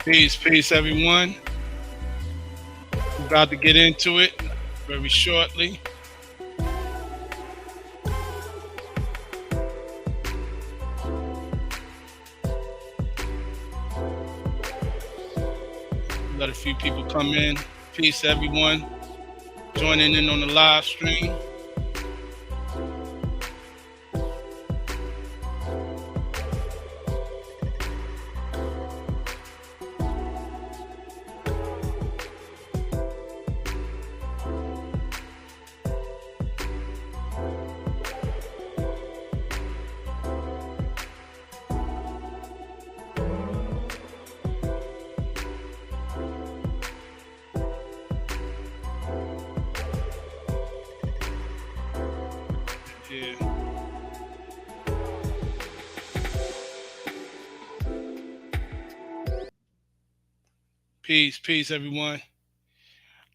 Peace, everyone. We're about to get into it very shortly. Let a few people come in. Peace, everyone. Joining in on the live stream. Yeah. Peace, everyone.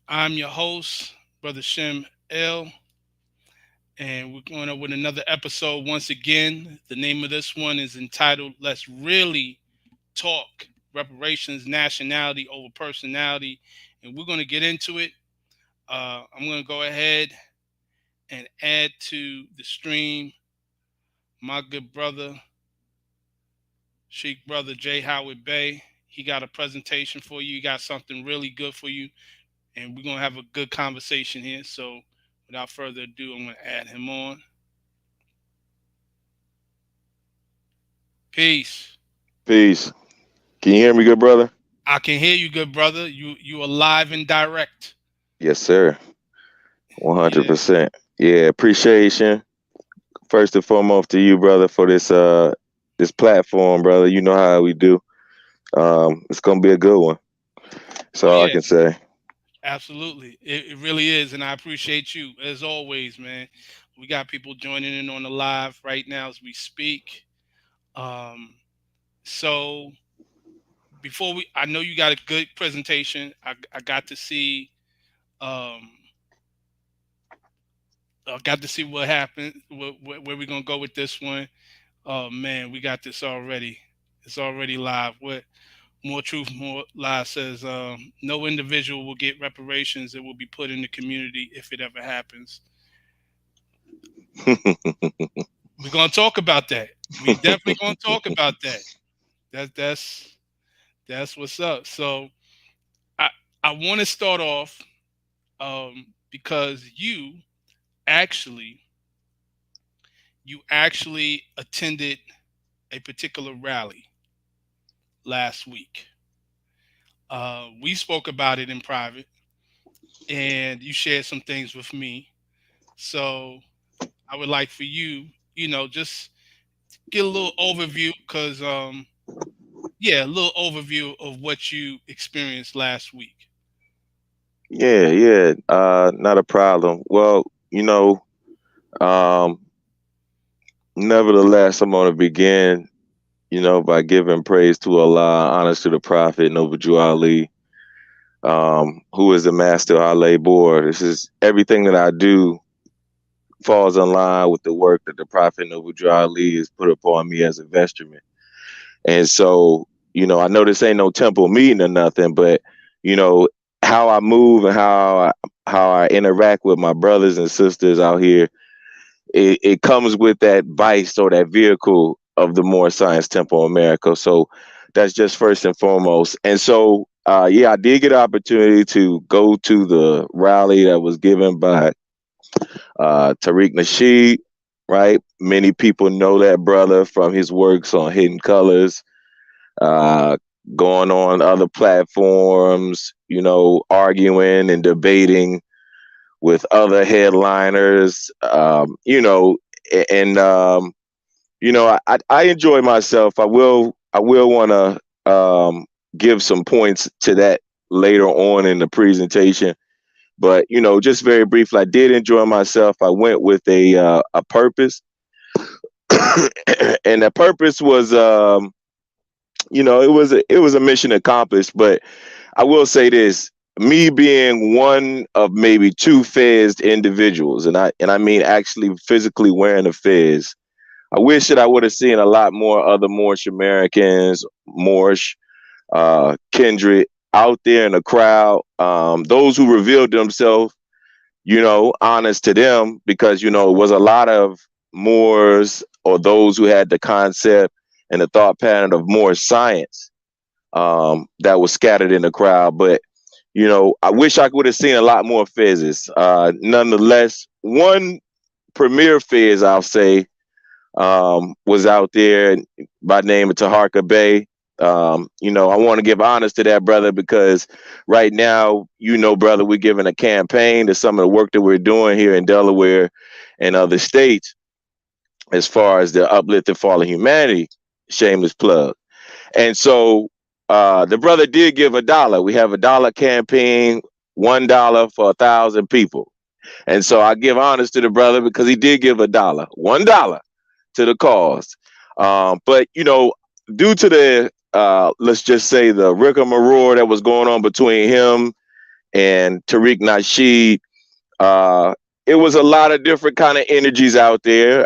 I'm your host, Brother Shem L, and we're going up with another episode once again. The name of this one is entitled Let's Really Talk Reparations, Nationality over Personality. And we're going to get into it. I'm going to go ahead and add to the stream my good brother, Sheik brother J. Howard Bay. He got a presentation for you. He got something really good for you. And we're going to have a good conversation here. So without further ado, I'm going to add him on. Peace. Peace. Can you hear me, good brother? I can hear you, good brother. You are live and direct. Yes, sir. Yeah. 100%. Yeah, appreciation. First and foremost to you, brother, for this platform, brother. You know how we do. It's gonna be a good one. That's Oh all I yeah, can say. absolutely. It really is, and I appreciate you as always, man. We got people joining in on the live right now as we speak. Um, so I know you got a good presentation. I got to see, um, I got to see what happened. Where we gonna go with this one? Oh man, we got this already. It's already live. What more truth, more lies says no individual will get reparations. It will be put in the community if it ever happens. We're gonna talk about that. We definitely gonna talk about that. That's what's up. So I I want to start off because actually you actually attended a particular rally last week. We spoke about it in private, and you shared some things with me. So I would like for you, just get a little overview, because yeah, a little overview of what you experienced last week. Yeah. Not a problem. Well, um, nevertheless, I'm gonna begin, by giving praise to Allah, honors to the Prophet, Noble Ali, who is the master of our labor. This is everything that I do falls in line with the work that the Prophet Noble Ali has put upon me as a vestryman. And so, I know this ain't no temple meeting or nothing, but you know, how I move and how I interact with my brothers and sisters out here, it comes with that vice or that vehicle of the More Science Temple America. So that's just first and foremost. And so yeah, I did get an opportunity to go to the rally that was given by Tariq Nasheed, right? Many people know that brother from his works on Hidden Colors, uh, going on other platforms, arguing and debating with other headliners, and I enjoy myself. I will want to give some points to that later on in the presentation. But just very briefly, I did enjoy myself. I went with a purpose, and the purpose was, it was a mission accomplished. But I will say this: me being one of maybe two fezed individuals, and I mean actually physically wearing a fez. I wish that I would have seen a lot more other Moorish Americans, Moorish kindred out there in the crowd. Those who revealed themselves, honest to them, because it was a lot of Moors or those who had the concept and the thought pattern of more science that was scattered in the crowd. But I wish I would have seen a lot more Fezzes. Nonetheless, one premier Fez, I'll say, was out there by name of Taharka Bay. I want to give honors to that brother because right now, brother, we're giving a campaign to some of the work that we're doing here in Delaware and other states as far as the uplifting fallen humanity. Shameless plug. And so the brother did give $1. We have $1 campaign, $1 for 1,000 people. And so I give honors to the brother because he did give $1 to the cause. But due to the let's just say the rigmarole that was going on between him and Tariq Nasheed, it was a lot of different kind of energies out there.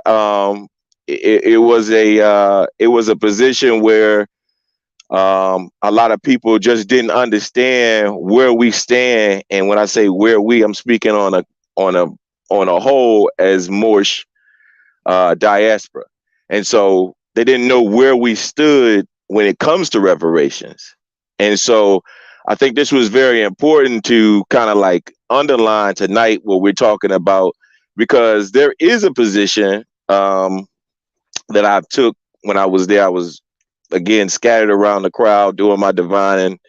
It was a position where a lot of people just didn't understand where we stand, and when I say where I'm speaking on a on a whole as Moorish diaspora. And so they didn't know where we stood when it comes to reparations. And so I think this was very important to kind of like underline tonight what we're talking about, because there is a position that I took when I was there. I was again scattered around the crowd doing my divine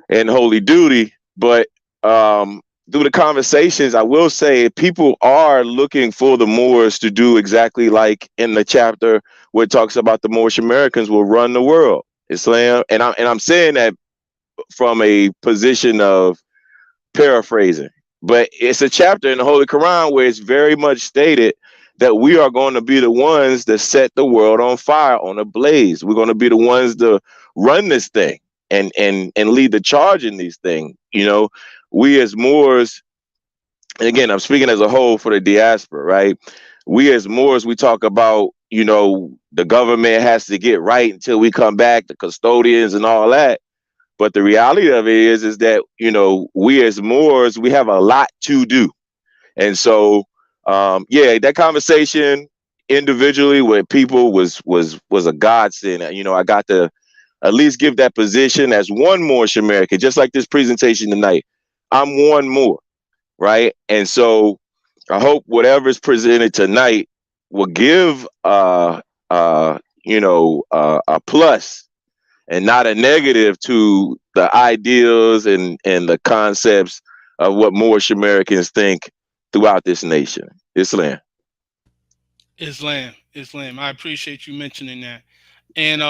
and holy duty. But through the conversations, I will say people are looking for the Moors to do exactly like in the chapter where it talks about the Moorish Americans will run the world. Islam, and I'm saying that from a position of paraphrasing, but it's a chapter in the Holy Quran where it's very much stated that we are going to be the ones that set the world on fire, on a blaze. We're going to be the ones to run this thing and lead the charge in these things. We as Moors, and again, I'm speaking as a whole for the diaspora, right? We as Moors, we talk about, the government has to get right until we come back, the custodians and all that. But the reality of it is that, we as Moors, we have a lot to do. And so, yeah, that conversation individually with people was a godsend. I got to at least give that position as one more American, just like this presentation tonight. I'm one more, right? And so I hope whatever is presented tonight will give a plus and not a negative to the ideals and the concepts of what Moorish Americans think throughout this nation. Islam. Islam. I appreciate you mentioning that. And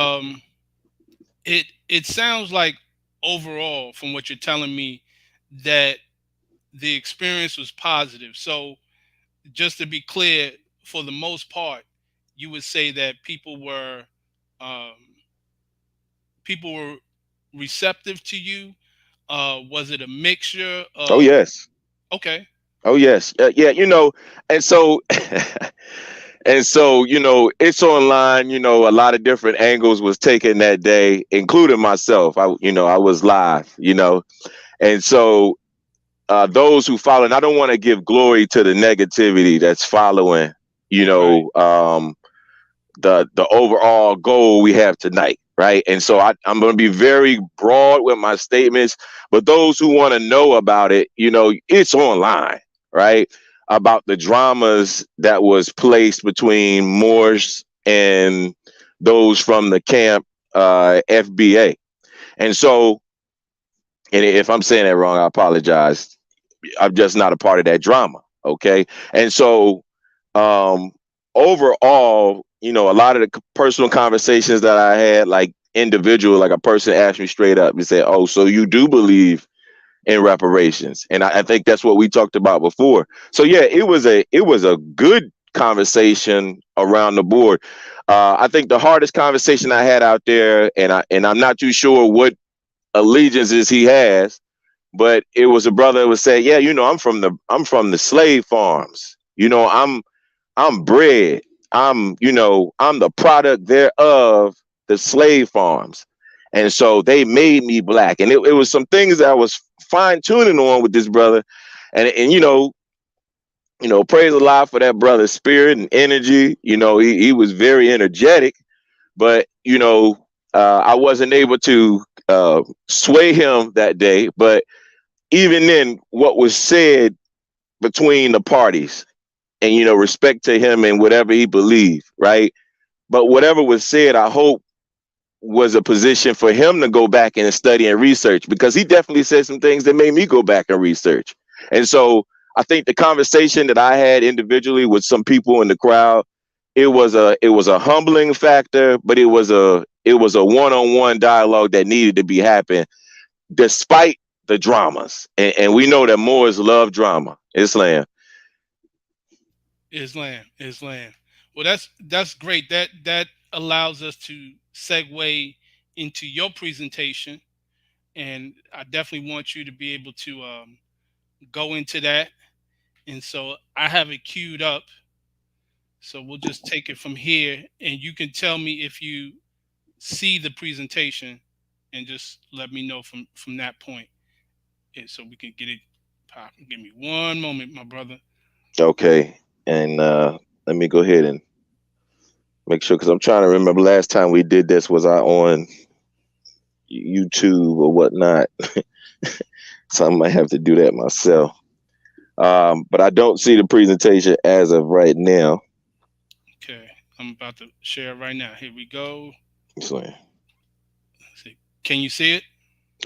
it sounds like overall, from what you're telling me, that the experience was positive. So just to be clear, for the most part, you would say that um, people were receptive to you. Was it a mixture Oh of yes. okay, Oh yes. Yeah. And so and so it's online. A lot of different angles was taken that day, including myself. I was live. And so those who follow, and I don't want to give glory to the negativity that's following, you right? know, um, the overall goal we have tonight, right? And so I'm going to be very broad with my statements, but those who want to know about it, it's online, right? About the dramas that was placed between Morse and those from the camp FBA. And so, and if I'm saying that wrong, I apologize. I'm just not a part of that drama. Okay. And so, um, overall, a lot of the personal conversations that I had, like individual, like a person asked me straight up and said, "Oh, so you do believe in reparations?" And I think that's what we talked about before. So yeah, it was a good conversation around the board. I think the hardest conversation I had out there, and I'm not too sure what allegiances he has, but it was a brother that would say, "Yeah, I'm from the slave farms. I'm bred. I'm the product thereof the slave farms." And so they made me black. And it was some things that I was fine tuning on with this brother. And praise a lot for that brother's spirit and energy. He was very energetic, but I wasn't able to sway him that day. But even then, what was said between the parties, and respect to him and whatever he believed, right? But whatever was said, I hope was a position for him to go back and study and research, because he definitely said some things that made me go back and research. And so I think the conversation that I had individually with some people in the crowd, it was a humbling factor, but it was a one-on-one dialogue that needed to be happen despite the dramas. And we know that Moors love drama. Islam. Islam, Islam. Well, that's great. That allows us to segue into your presentation, and I definitely want you to be able to go into that. And so I have it queued up. So we'll just take it from here, and you can tell me if you see the presentation, and just let me know from that point, and so we can get it popping. Give me one moment, my brother. Okay. And let me go ahead and make sure, because I'm trying to remember last time we did this, was I on YouTube or whatnot? So I might have to do that myself. But I don't see the presentation as of right now. Okay, I'm about to share it right now. Here we go. So, Let's see. Can you see it?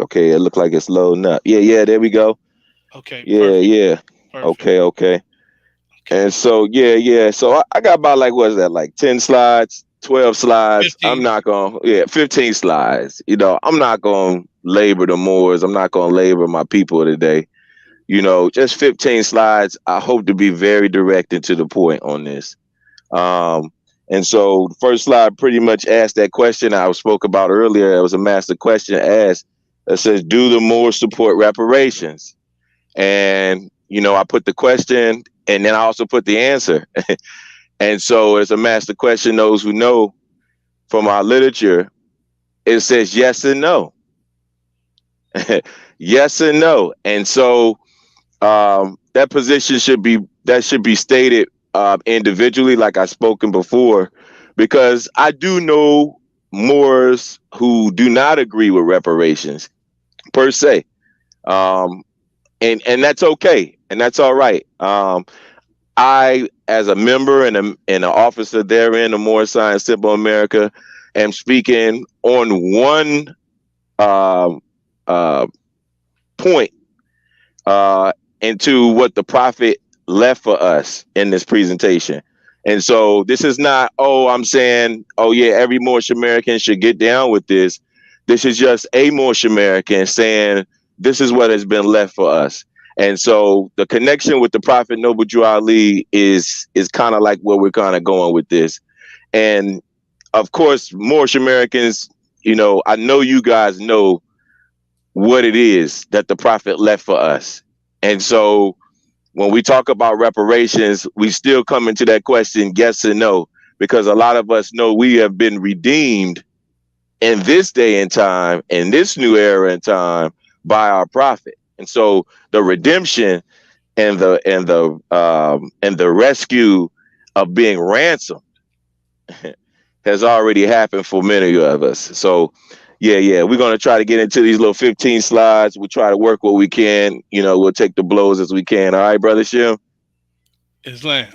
okay, it looked like it's loading up. Yeah, yeah, there we go. Okay, Yeah, perfect, yeah. perfect. Okay, okay. And Okay, so, yeah, yeah. So I got about, like, what is that, like 10 slides, 12 slides. I'm 15. not going to, yeah, 15 slides. I'm not going to labor the Moors. I'm not going to labor my people today. Just 15 slides. I hope to be very direct and to the point on this. Um, and so the first slide pretty much asked that question I spoke about earlier. It was a master question asked that says, do the Moors support reparations? And, I put the question and then I also put the answer. And so it's a master question. Those who know from our literature, it says yes and no. Yes and no. And so that should be stated individually, like I spoken before, because I do know Moors who do not agree with reparations per se, um, and that's okay, and that's all right. I, as a member and an officer therein, the Moor Science Temple America, am speaking on one um, uh, point uh, into what the prophet left for us in this presentation. And so this is not, oh, I'm saying, oh, yeah, every Moorish American should get down with this. This is just a Moorish American saying this is what has been left for us. And so the connection with the Prophet Noble Drew Ali is kind of like where we're kind of going with this. And of course, Moorish Americans, I know you guys know what it is that the prophet left for us. And so when we talk about reparations, we still come into that question, yes and no, because a lot of us know we have been redeemed in this day and time, in this new era and time, by our prophet. And so the redemption and the rescue of being ransomed has already happened for many of us. So, yeah, yeah, we're going to try to get into these little 15 slides. We'll try to work what we can. We'll take the blows as we can. All right, Brother Shim? Islam.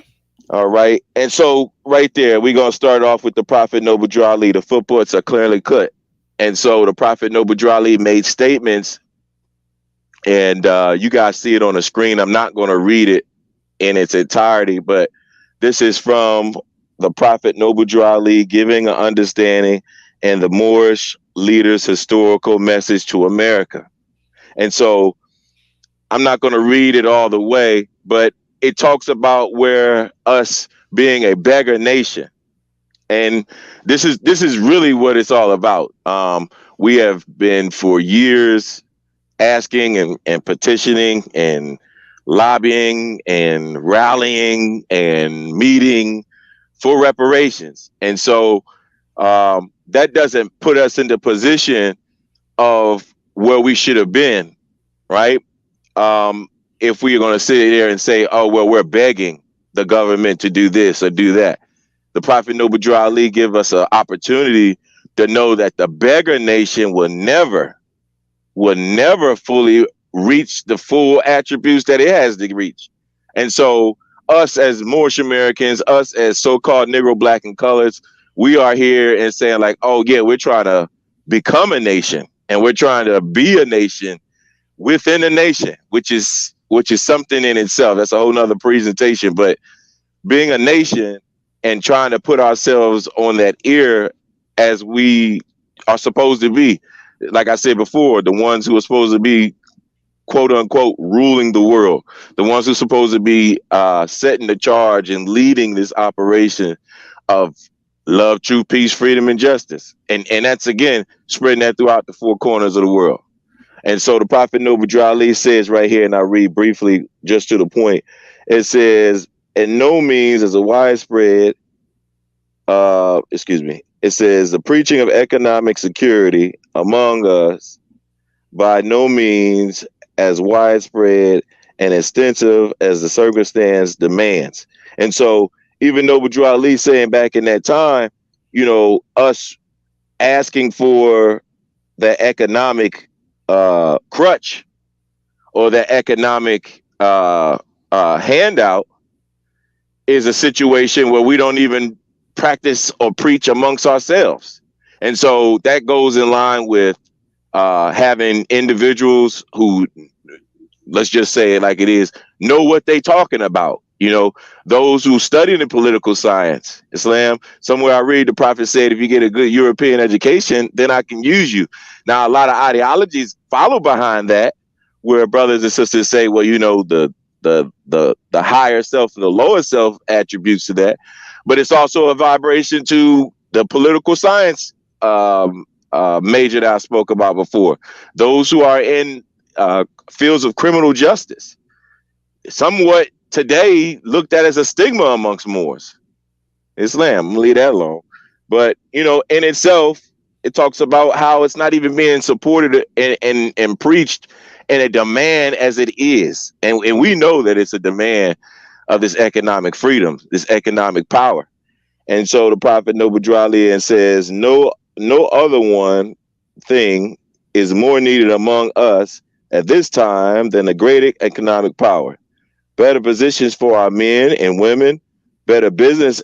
All right. And so, right there, we're going to start off with the Prophet Noble Drew Ali. The footprints are clearly cut. And so, the Prophet Noble Drew Ali made statements, and you guys see it on the screen. I'm not going to read it in its entirety, but this is from the Prophet Noble Drew Ali giving an understanding and the Moorish leaders' historical message to America. And so I'm not going to read it all the way, but it talks about where us being a beggar nation. And this is really what it's all about. We have been for years asking and petitioning and lobbying and rallying and meeting for reparations. And so that doesn't put us into position of where we should have been, right? Um, if we are going to sit there and say, oh, well, we're begging the government to do this or do that. The Prophet Noble Drew Ali give us an opportunity to know that the beggar nation will never fully reach the full attributes that it has to reach. And so us as Moorish Americans, us as so-called Negro, Black, and colors, we are here and saying like, oh yeah, we're trying to become a nation and we're trying to be a nation within a nation, which is something in itself. That's a whole nother presentation. But being a nation and trying to put ourselves on that ear as we are supposed to be. Like I said before, the ones who are supposed to be quote unquote ruling the world, the ones who are supposed to be setting the charge and leading this operation of love, truth, peace, freedom, and justice. And that's again spreading that throughout the four corners of the world. And so the Prophet Noble Drew Ali says right here, and I read briefly just to the point. It says, in no means is a widespread, it says the preaching of economic security among us by no means as widespread and extensive as the circumstance demands. And so even Noble Drew Ali saying back in that time, us asking for the economic crutch or the economic handout is a situation where we don't even practice or preach amongst ourselves. And so that goes in line with having individuals who, let's just say it like it is, know what they talking about. Those who study the political science, Islam, somewhere I read the Prophet said, if you get a good European education, then I can use you. Now, a lot of ideologies follow behind that, where brothers and sisters say, well, the higher self and the lower self attributes to that, but it's also a vibration to the political science major that I spoke about before. Those who are in fields of criminal justice, somewhat today looked at as a stigma amongst Moors. Islam, I'm gonna leave that alone. But in itself, it talks about how it's not even being supported and preached in a demand as it is. And we know that it's a demand of this economic freedom, this economic power. And so the Prophet Noble Drew Ali says, no other one thing is more needed among us at this time than a greater economic power. Better positions for our men and women, better business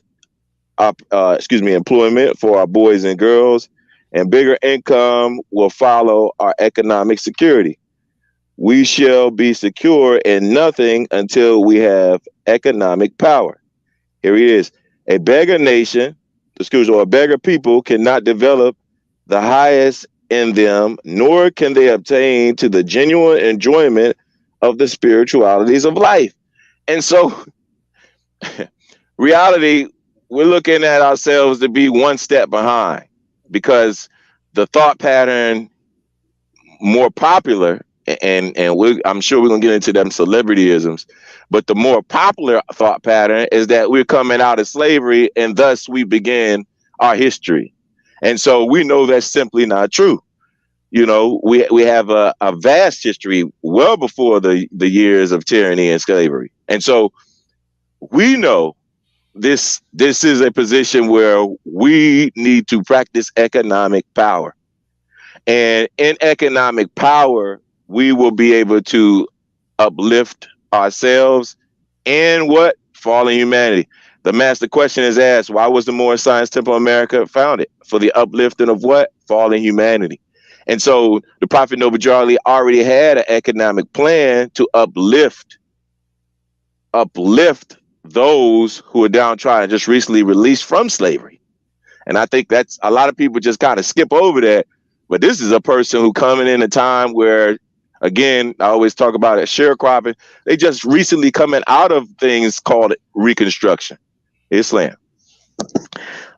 employment for our boys and girls, and bigger income will follow our economic security. We shall be secure in nothing until we have economic power. Here it is. A beggar nation, or a beggar people cannot develop the highest in them, nor can they obtain to the genuine enjoyment of the spiritualities of life. And so, reality, we're looking at ourselves to be one step behind because the thought pattern more popular, and I'm sure we're gonna get into them celebrityisms, but the more popular thought pattern is that we're coming out of slavery and thus we begin our history. And so we know that's simply not true. We have a vast history well before the years of tyranny and slavery. And so we know this is a position where we need to practice economic power. And in economic power, we will be able to uplift ourselves and what? Fallen humanity. The master question is asked, why was the Moorish Science Temple of America founded? For the uplifting of what? Fallen humanity. And so the Prophet Noble Drew Ali already had an economic plan to uplift those who are downtrodden, just recently released from slavery. And I think that's a lot of people just kind of skip over that. But this is a person who coming in a time where, again, I always talk about it, sharecropping. They just recently coming out of things called Reconstruction. Islam.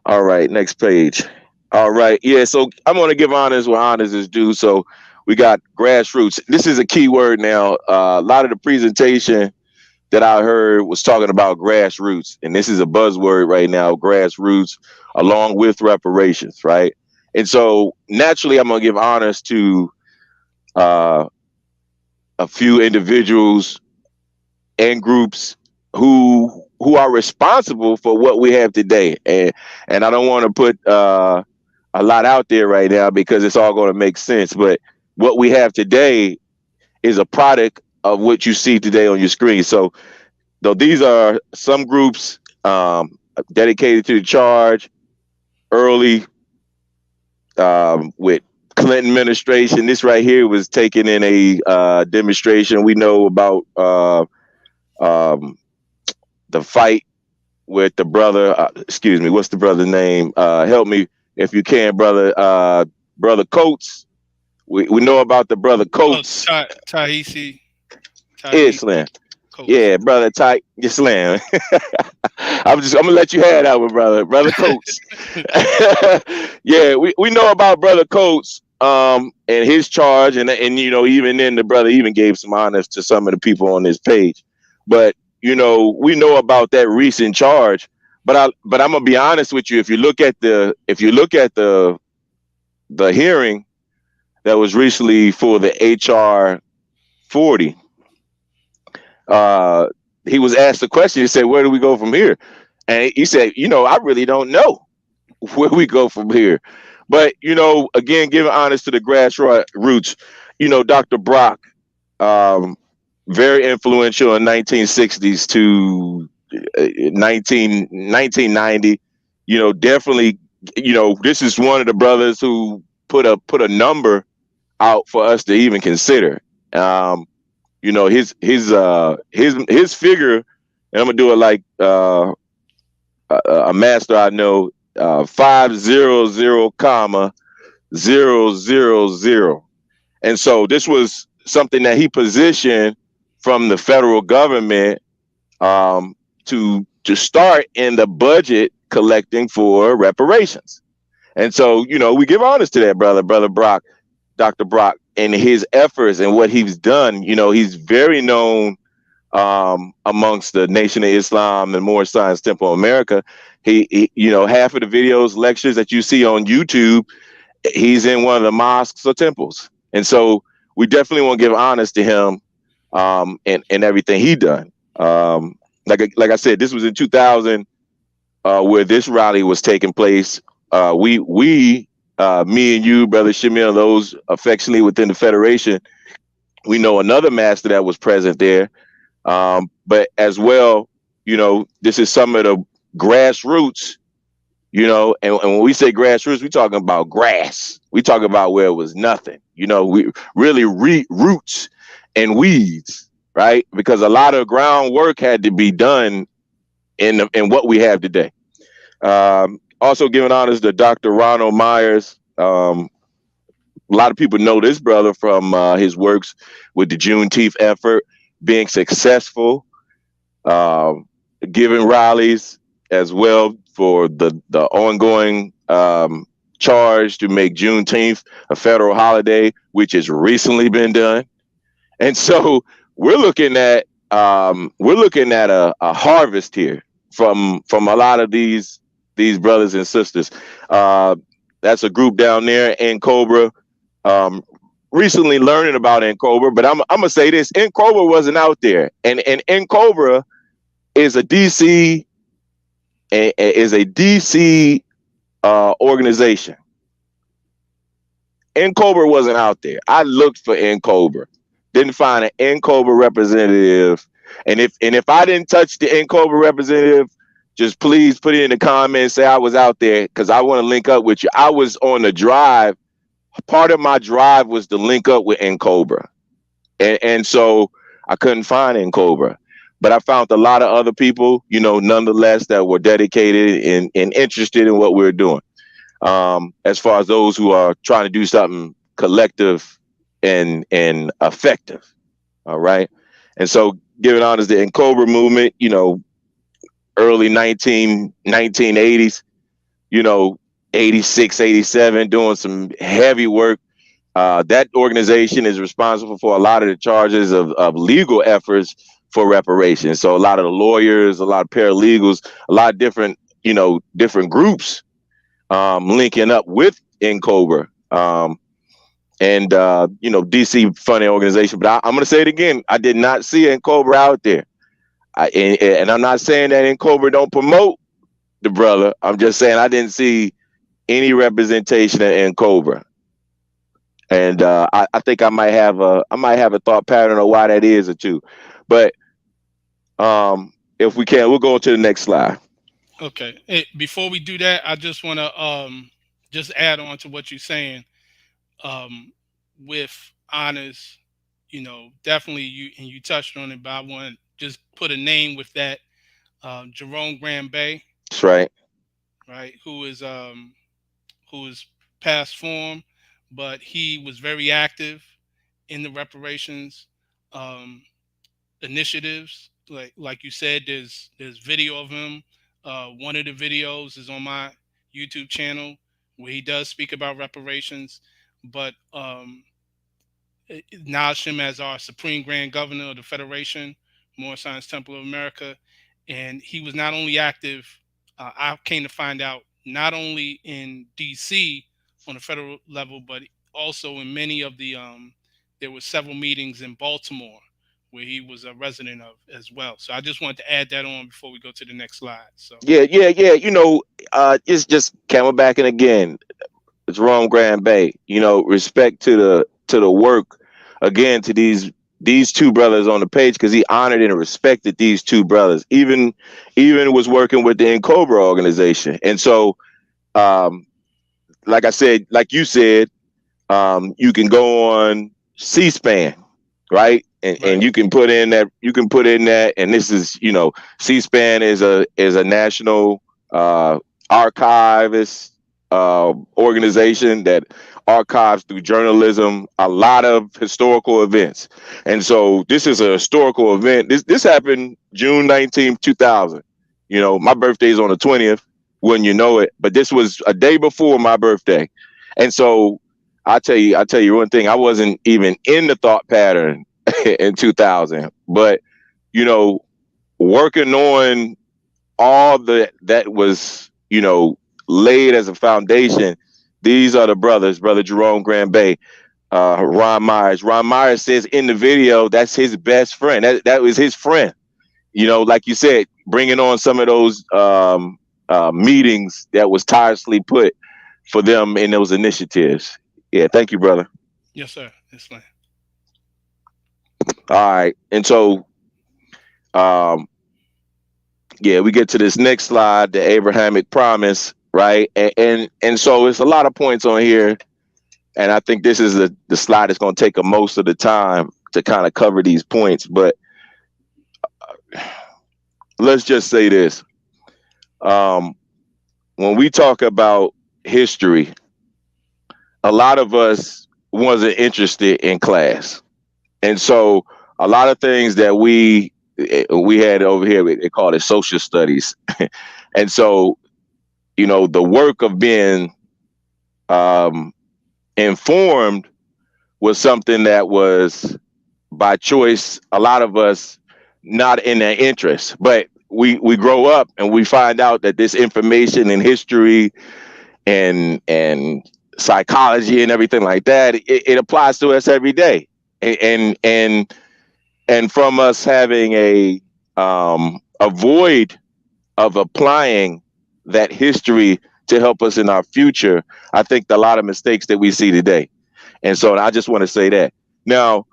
All right, next page. All right, yeah. So I'm going to give honors where honors is due. So we got grassroots. This is a key word now. A lot of the presentation that I heard was talking about grassroots, and this is a buzzword right now, grassroots, along with reparations, right? And so naturally, I'm gonna give honors to uh, a few individuals and groups who are responsible for what we have today. And I don't want to put a lot out there right now because it's all going to make sense. But what we have today is a product of what you see today on your screen. So though these are some groups dedicated to the charge early with Clinton administration. This right here was taken in a demonstration. We know about um, the fight with the brother. Excuse me, what's the brother's name? Help me if you can, brother. Brother Coates. We know about the brother Oh, Coates. Tahisi, Tahisi Islam. Coates. Yeah, brother Ty Islam. I'm gonna let you have that one, brother Coates. Yeah, we know about brother Coates and his charge, and even then the brother even gave some honors to some of the people on this page. But we know about that recent charge. But I'm gonna be honest with you. If you look at the hearing that was recently for the HR 40, uh, he was asked a question. He said, "Where do we go from here?" And he said, "I really don't know where we go from here." But again, giving honors to the grassroots, Dr. Brock, um, very influential in 1960s to 1990. Definitely. This is one of the brothers who put a number out for us to even consider. Um, his figure, and I'm gonna do it like a master I know, 500 comma 000. And so this was something that he positioned from the federal government um, to start in the budget collecting for reparations. And so we give honors to that brother Brock, Dr. Brock, and his efforts and what he's done. He's very known amongst the Nation of Islam and Moorish Science Temple America. Half of the videos, lectures that you see on YouTube, he's in one of the mosques or temples. And so we definitely want to give honors to him and everything he done. Like I said, this was in 2000 where this rally was taking place. Me and you, brother Shamil, those affectionately within the Federation, we know another master that was present there. But as well, this is some of the grassroots, and when we say grassroots, we talking about grass. We talking about where it was nothing, we really roots and weeds, right? Because a lot of groundwork had to be done in what we have today. Also giving honors to Dr. Ronald Myers. A lot of people know this brother from his works with the Juneteenth effort, being successful, um, giving rallies as well for the ongoing charge to make Juneteenth a federal holiday, which has recently been done. And so we're looking at a harvest here from a lot of these brothers and sisters. Uh, that's a group down there in Cobra. Um, Recently learning about in Cobra, but I'm gonna say this: in Cobra wasn't out there, and in Cobra is a DC organization. In Cobra wasn't out there. I looked for in Cobra, didn't find an in Cobra representative, and if I didn't touch the in Cobra representative, just please put it in the comments. Say I was out there because I want to link up with you. I was on the drive. Part of my drive was to link up with in Cobra, and so I couldn't find in Cobra. But I found a lot of other people, nonetheless, that were dedicated and interested in what we're doing. As far as those who are trying to do something collective and effective. All right. And so giving honors to the Cobra movement, early 1980s, 86, 87, doing some heavy work. That organization is responsible for a lot of the charges of legal efforts for reparations. So a lot of the lawyers, a lot of paralegals, a lot of different groups linking up with in Cobra. And DC funny organization, but I'm going to say it again. I did not see in Cobra out there. And I'm not saying that in Cobra don't promote the brother. I'm just saying I didn't see any representation in Cobra. And I think I might have a thought pattern of why that is or two. But if we can, we'll go to the next slide. Okay. Hey, before we do that, I just want to just add on to what you're saying. Um, with honors, definitely you touched on it, but I want to just put a name with that. Jerome Graham Bay, That's right. right? Who is past form, but he was very active in the reparations um, initiatives. Like you said, there's video of him. One of the videos is on my YouTube channel where he does speak about reparations, but acknowledge him as our Supreme Grand Governor of the Federation, Moorish Science Temple of America. And he was not only active, I came to find out, not only in D.C. on the federal level, but also in many of there were several meetings in Baltimore where he was a resident of as well. So I just wanted to add that on before we go to the next slide. So, Yeah, yeah, yeah. It's just Camelback and again. Jerome Graham Bay. Respect to the work again to these two brothers on the page because he honored and respected these two brothers. Even was working with the Cobra organization, and so um, like I said, like you said, you can go on C-SPAN, right? And right, you can put in that, and this is C-SPAN is a national uh, archivist organization that archives through journalism a lot of historical events, and so this is a historical event. This happened June 19th, 2000. My birthday is on the 20th, when you know it, but this was a day before my birthday, and so I tell you one thing. I wasn't even in the thought pattern in 2000, but you know, working on all that was laid as a foundation. These are the brothers, brother Jerome Graham Bay, Ron Myers. Ron Myers says in the video that's his best friend. That was his friend. Like you said, bringing on some of those meetings that was tirelessly put for them in those initiatives. Yeah, thank you, brother. yes, sir. Yes, ma'am. All right, and so um, yeah, we get to this next slide, the Abrahamic promise, right? And so it's a lot of points on here, and I think this is the slide that's going to take a most of the time to kind of cover these points. But let's just say this: um, when we talk about history, a lot of us wasn't interested in class, and so a lot of things that we had over here, they call it social studies, and so the work of being um, informed was something that was by choice. A lot of us not in their interest, but we grow up and we find out that this information and history and psychology and everything like that, it applies to us every day, and from us having a void of applying that history to help us in our future, I think a lot of mistakes that we see today. And so I just want to say that. Now,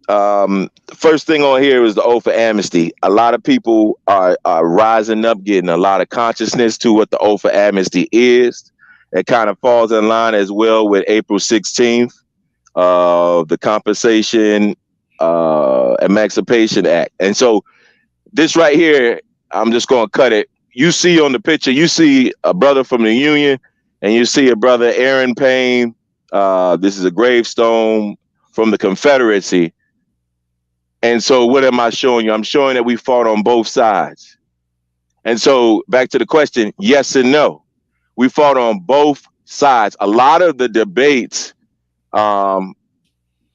the first thing on here is the oath of amnesty. A lot of people are rising up, getting a lot of consciousness to what the oath of amnesty is. It kind of falls in line as well with April 16th, the Compensation Emancipation Act. And so this right here, I'm just going to cut it. You see on the picture, you see a brother from the Union, and you see a brother, Aaron Payne. This is a gravestone from the Confederacy. And so, what am I showing you? I'm showing that we fought on both sides. And so, back to the question, yes and no. We fought on both sides. A lot of the debates um,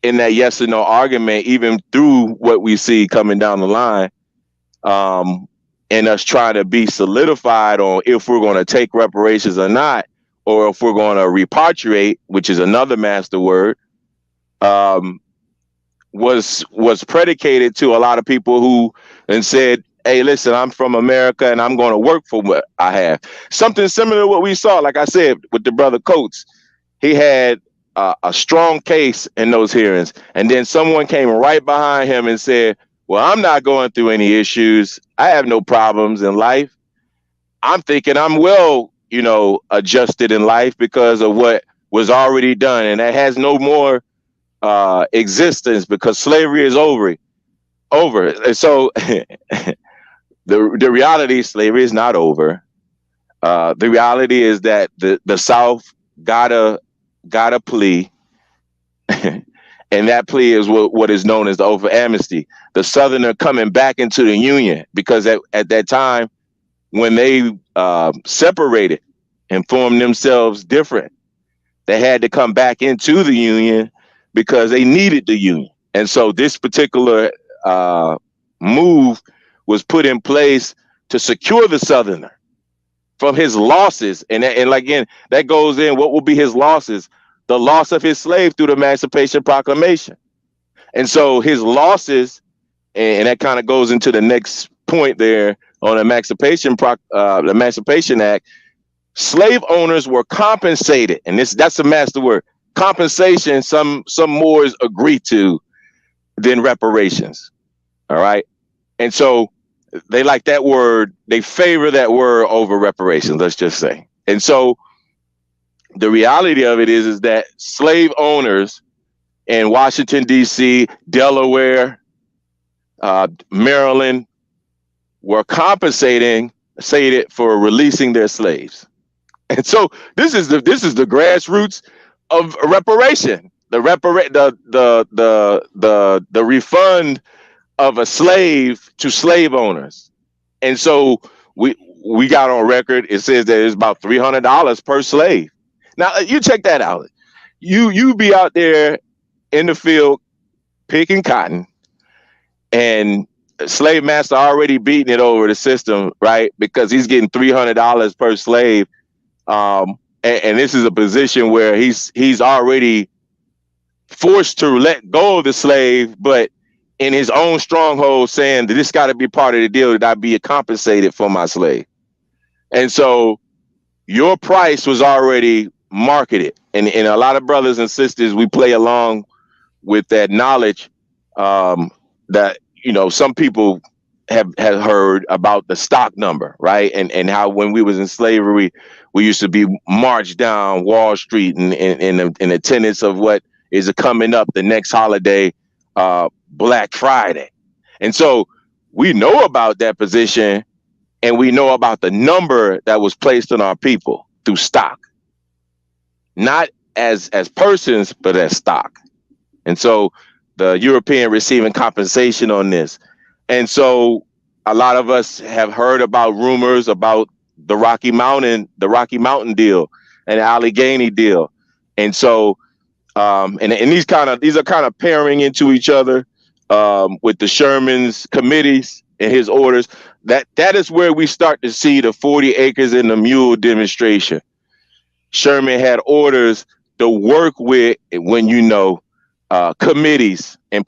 in that yes or no argument, even through what we see coming down the line, um, and us trying to be solidified on if we're going to take reparations or not, or if we're going to repatriate, which is another master word, um, was predicated to a lot of people who and said, "Hey, listen, I'm from America and I'm going to work for what I have." Something similar to what we saw, like I said, with the brother Coates. He had a strong case in those hearings, and then someone came right behind him and said, "Well, I'm not going through any issues. I have no problems in life. I'm thinking I'm well, adjusted in life because of what was already done, and that has no more existence because slavery is over." And so the reality, slavery is not over. The reality is that the South got a plea, and that plea is what is known as the oath of amnesty. The Southerner coming back into the Union because at that time when they separated and formed themselves different, they had to come back into the Union because they needed the Union. And so this particular uh, move was put in place to secure the Southerner from his losses. And like, again, that goes in what will be his losses: the loss of his slave through the Emancipation Proclamation. And so his losses, and that kind of goes into the next point there on the Emancipation Act. Slave owners were compensated, and that's a master word. Compensation, some more is agreed to than reparations. All right, and so they like that word. They favor that word over reparations. Let's just say. And so the reality of it is that slave owners in Washington D.C., Delaware, Maryland were compensating sated for releasing their slaves. And so this is the grassroots of reparation. The refund of a slave to slave owners. And so we we got on record. It says that it's about $300 per slave. Now you check that out. You be out there in the field picking cotton, and slave master already beating it over the system, right? Because he's getting $300 per slave. And this is a position where he's already forced to let go of the slave, but in his own stronghold, saying that this got to be part of the deal, that I be compensated for my slave. And so your price was already marketed, and a lot of brothers and sisters, we play along with that knowledge, that some people have heard about the stock number, right? And how when we was in slavery, we used to be marched down Wall Street in attendance of what is coming up the next holiday, Black Friday. And so we know about that position, and we know about the number that was placed on our people through stock, not as persons, but as stock. And so the European receiving compensation on this. And so a lot of us have heard about rumors about the Rocky Mountain deal and the Allegheny deal. And so and these are kind of pairing into each other, with the Sherman's committees and his orders. That is where we start to see the 40 acres and the mule demonstration. Sherman had orders to work with, when committees, and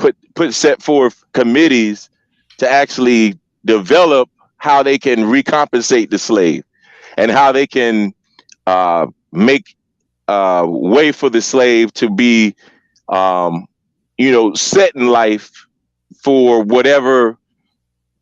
set forth committees to actually develop how they can recompensate the slave, and how they can make way for the slave to be set in life for whatever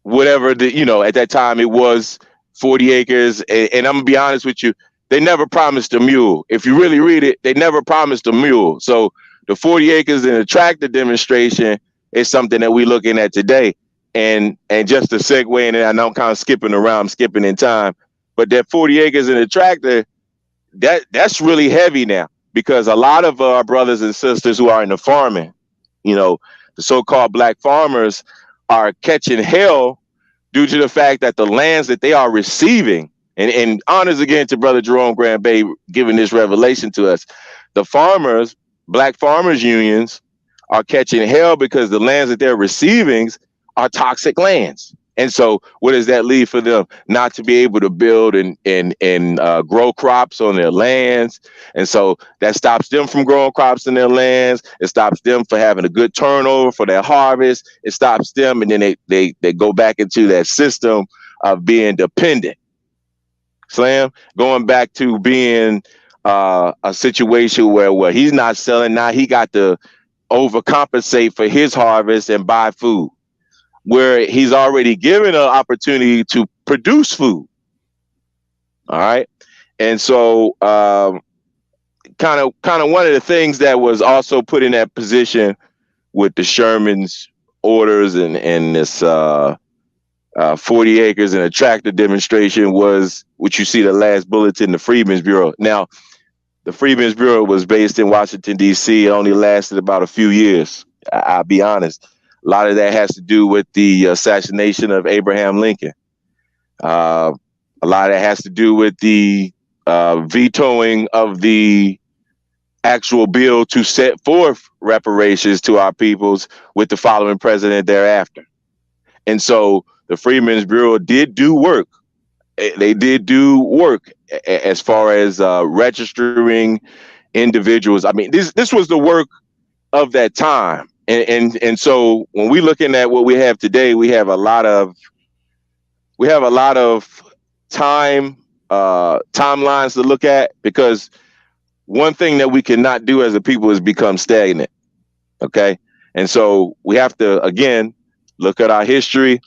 at that time it was 40 acres. And I'm gonna be honest with you, they never promised a mule. If you really read it, they never promised a mule. So the 40 acres and the tractor demonstration is something that we're looking at today. And just to segue in, and I know I'm kind of skipping around, I'm skipping in time, but that 40 acres and the tractor, that's really heavy now, because a lot of our brothers and sisters who are in the farming, the so-called black farmers, are catching hell due to the fact that the lands that they are receiving, and honors again to Brother Jerome Grant Bay giving this revelation to us, the farmers, black farmers unions, are catching hell because the lands that they're receiving are toxic lands. And so, what does that leave for them? Not to be able to build and grow crops on their lands, and so that stops them from growing crops in their lands. It stops them from having a good turnover for their harvest. It stops them, and then they go back into that system of being dependent. Slam, going back to being a situation where he's not selling now, he got to overcompensate for his harvest and buy food where he's already given an opportunity to produce food. All right. And so kind of one of the things that was also put in that position with the Sherman's orders and this 40 acres and a tractor demonstration was what you see the last bulletin, the Freedmen's Bureau. Now, the Freedmen's Bureau was based in Washington, D.C. It only lasted about a few years. I'll be honest. A lot of that has to do with the assassination of Abraham Lincoln. Uh, a lot of that has to do with the vetoing of the actual bill to set forth reparations to our peoples with the following president thereafter. And so the Freedmen's Bureau did do work. They did do work as far as registering individuals. I mean, this was the work of that time. And so when we looking at what we have today, we have a lot of time timelines to look at, because one thing that we cannot do as a people is become stagnant. Okay. And so we have to, again, look at our history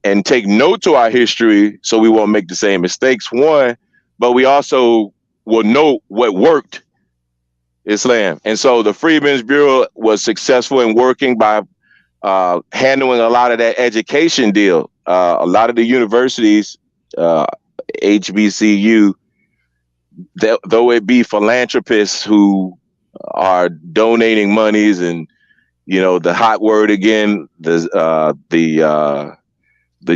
and take note to our history so we won't make the same mistakes. One, but we also will know what worked. Islam. And so the Freedmen's Bureau was successful in working by handling a lot of that education deal. A lot of the universities, uh, HBCU, though it be philanthropists who are donating monies, and the hot word again, the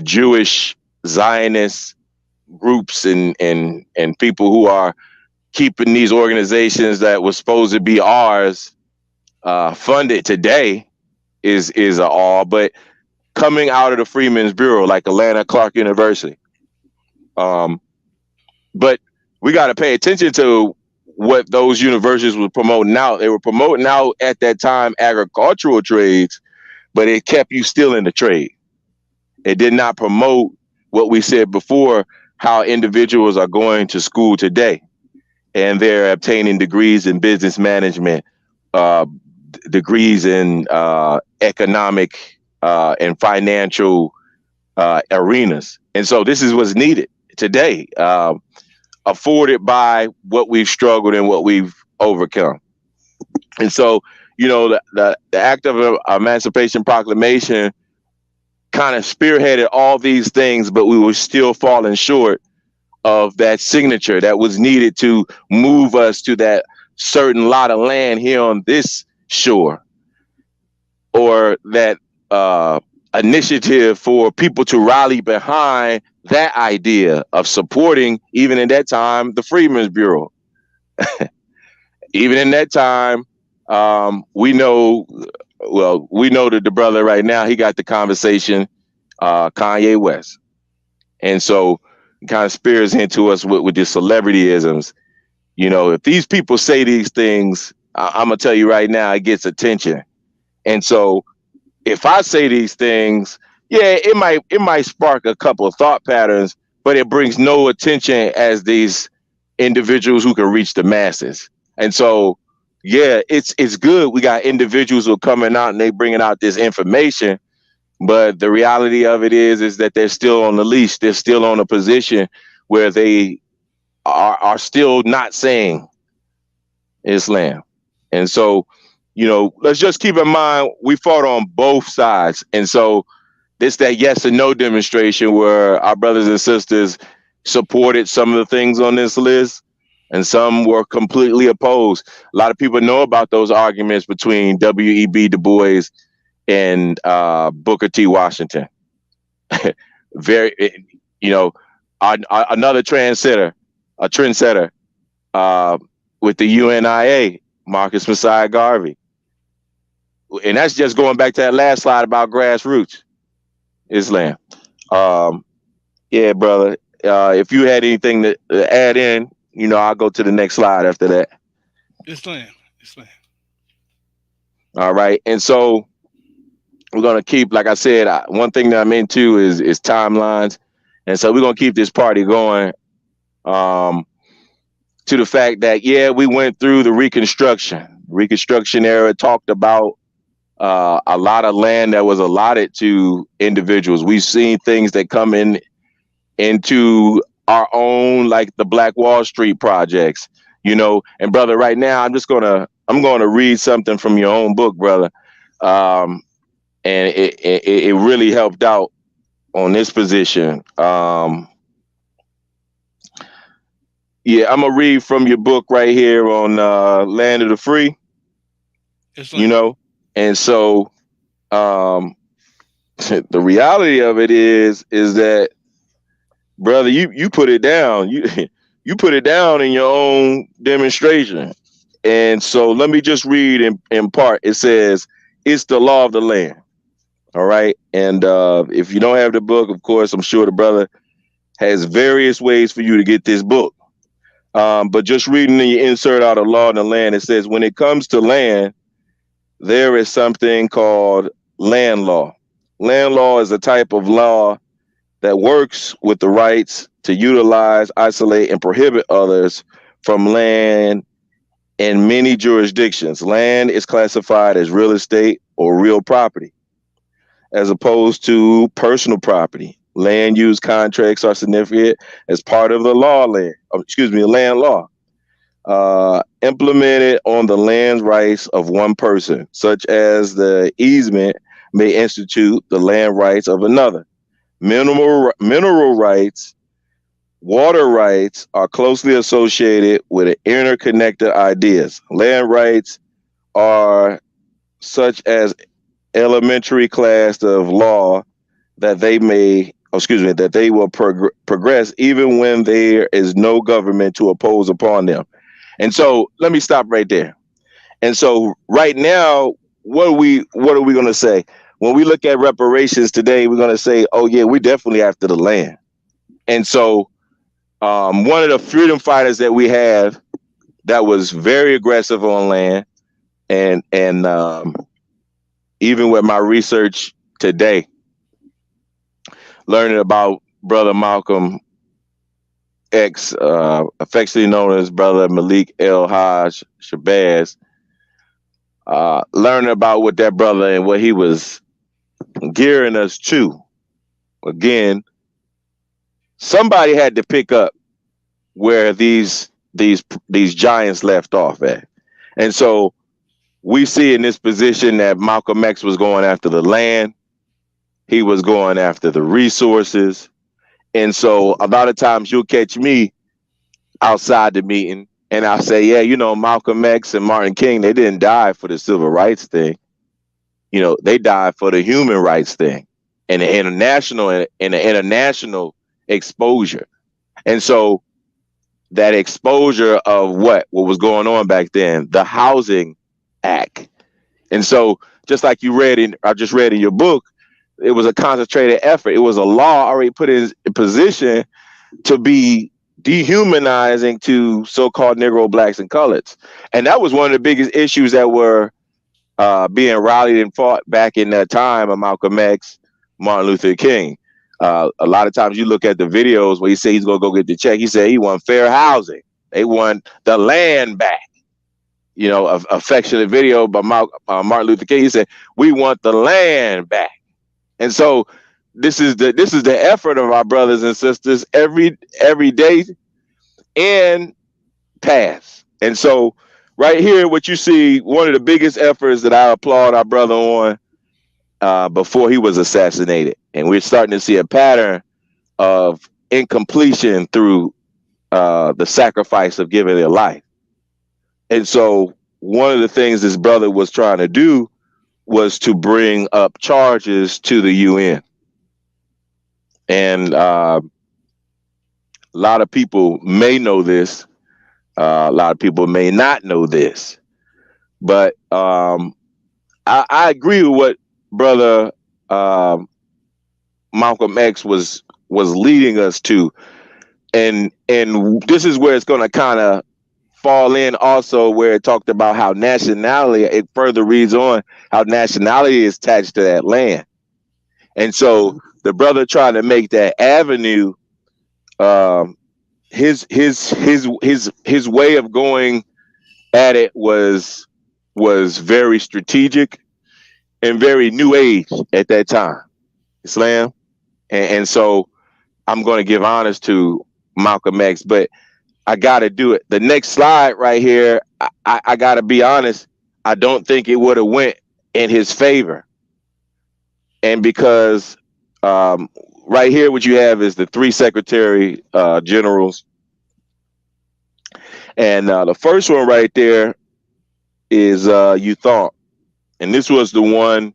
Jewish Zionist groups and people who are keeping these organizations that was supposed to be ours funded today is a all. But coming out of the Freedmen's Bureau, like Atlanta Clark University, um, but we got to pay attention to what those universities were promoting out. They were promoting out at that time agricultural trades, but it kept you still in the trade. It did not promote what we said before, how individuals are going to school today and they're obtaining degrees in business management, uh, degrees in economic and financial arenas. And so this is what's needed today, afforded by what we've struggled and what we've overcome. And so, the Act of Emancipation Proclamation kind of spearheaded all these things, but we were still falling short of that signature that was needed to move us to that certain lot of land here on this shore, or that initiative for people to rally behind that idea of supporting, even in that time, the Freedmen's Bureau. Even in that time, we know that the brother right now, he got the conversation, Kanye West. And so it kind of spears into us with the celebrityisms. If these people say these things, I'm going to tell you right now, it gets attention. And so if I say these things, yeah, it might spark a couple of thought patterns, but it brings no attention as these individuals who can reach the masses. And so, yeah, it's good. We got individuals who are coming out and they bringing out this information, but the reality of it is that they're still on the leash. They're still on a position where they are still not saying Islam. And so, let's just keep in mind we fought on both sides. And so it's that yes and no demonstration where our brothers and sisters supported some of the things on this list and some were completely opposed. A lot of people know about those arguments between W.E.B. Du Bois and Booker T. Washington. Very, you know, another trendsetter uh, with the UNIA, Marcus Messiah Garvey. And that's just going back to that last slide about grassroots Islam. Um, yeah, brother. If you had anything to add in, I'll go to the next slide after that. Islam. Islam. All right. And so we're gonna keep, like I said, one thing that I'm into is timelines, and so we're gonna keep this party going. Um, to the fact that yeah, we went through the Reconstruction era, talked about a lot of land that was allotted to individuals. We've seen things that come into our own, like the Black Wall Street projects, And brother, right now I'm gonna read something from your own book, brother, and it really helped out on this position. Yeah, I'm gonna read from your book right here on Land of the Free, you Islam. know, and so um, the reality of it is that brother, you put it down. You you put it down in your own demonstration. And so let me just read in part. It says, it's the law of the land. All right. And if you don't have the book, of course, I'm sure the brother has various ways for you to get this book. But just reading the insert out of law of the land, it says, when it comes to land, there is something called land law. Land law is a type of law that works with the rights to utilize, isolate, and prohibit others from land in many jurisdictions. Land is classified as real estate or real property, as opposed to personal property. Land use contracts are significant as part of the land law, implemented on the land rights of one person, such as the easement may institute the land rights of another. Mineral rights, water rights are closely associated with interconnected ideas. Land rights are such as elementary class of law that that they will progress even when there is no government to oppose upon them. And so let me stop right there. And so right now, what are we going to say? When we look at reparations today, we're going to say, oh yeah, we're definitely after the land. And so one of the freedom fighters that we have that was very aggressive on land, and even with my research today, learning about brother Malcolm X, affectionately known as brother Malik El Haj Shabazz, learning about what that brother and what he was gearing us to. Again, somebody had to pick up where these giants left off at, and so we see in this position that Malcolm X was going after the land, he was going after the resources, and so a lot of times you'll catch me outside the meeting and I'll say, yeah, Malcolm X and Martin King, they didn't die for the civil rights thing. They died for the human rights thing and the international exposure. And so that exposure of what was going on back then, the Housing Act. And so just like I just read in your book, it was a concentrated effort. It was a law already put in position to be dehumanizing to so-called Negro, blacks, and coloreds. And that was one of the biggest issues that were being rallied and fought back in that time of Malcolm X, Martin Luther King. A lot of times you look at the videos where he said he's going to go get the check. He said he want fair housing. They want the land back. Affectionate video by Martin Luther King. He said, we want the land back. And so this is the effort of our brothers and sisters every day and past. And so right here, what you see, one of the biggest efforts that I applaud our brother on before he was assassinated. And we're starting to see a pattern of incompletion through the sacrifice of giving their life. And so one of the things this brother was trying to do was to bring up charges to the UN. And a lot of people may know this. A lot of people may not know this. But I agree with what brother Malcolm X was leading us to, and this is where it's going to kind of fall in also, where it talked about how nationality, it further reads on how nationality is attached to that land. And so the brother trying to make that avenue, um, his way of going at it was very strategic and very new age at that time, Islam. And so I'm going to give honors to Malcolm X, but I got to do it. The next slide right here, I got to be honest. I don't think it would have went in his favor, and because um, right here, what you have is the three secretary generals, and the first one right there is you thought, and this was the one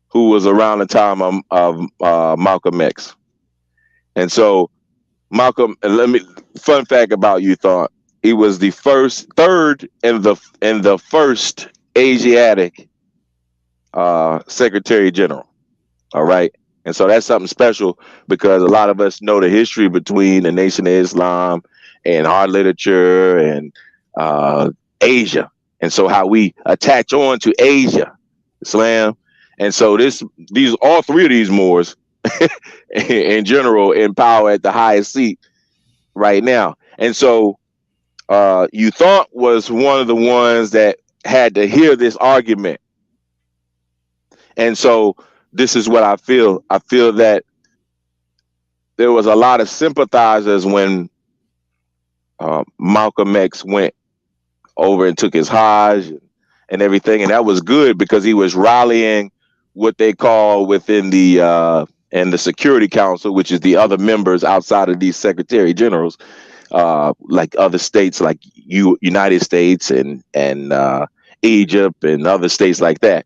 who was around the time of Malcolm X, and so Malcolm. Let me fun fact about you thought he was the third in the first Asiatic Secretary General. All right. And so that's something special because a lot of us know the history between the Nation of Islam and our literature and uh, Asia. And so how we attach on to Asia, Islam. And so these all three of these Moors in general in power at the highest seat right now. And so you thought was one of the ones that had to hear this argument. And so this is what I feel. I feel that there was a lot of sympathizers when Malcolm X went over and took his Hajj and everything, and that was good because he was rallying what they call within the and the Security Council, which is the other members outside of these Secretary Generals, like other states, like United States and Egypt and other states like that.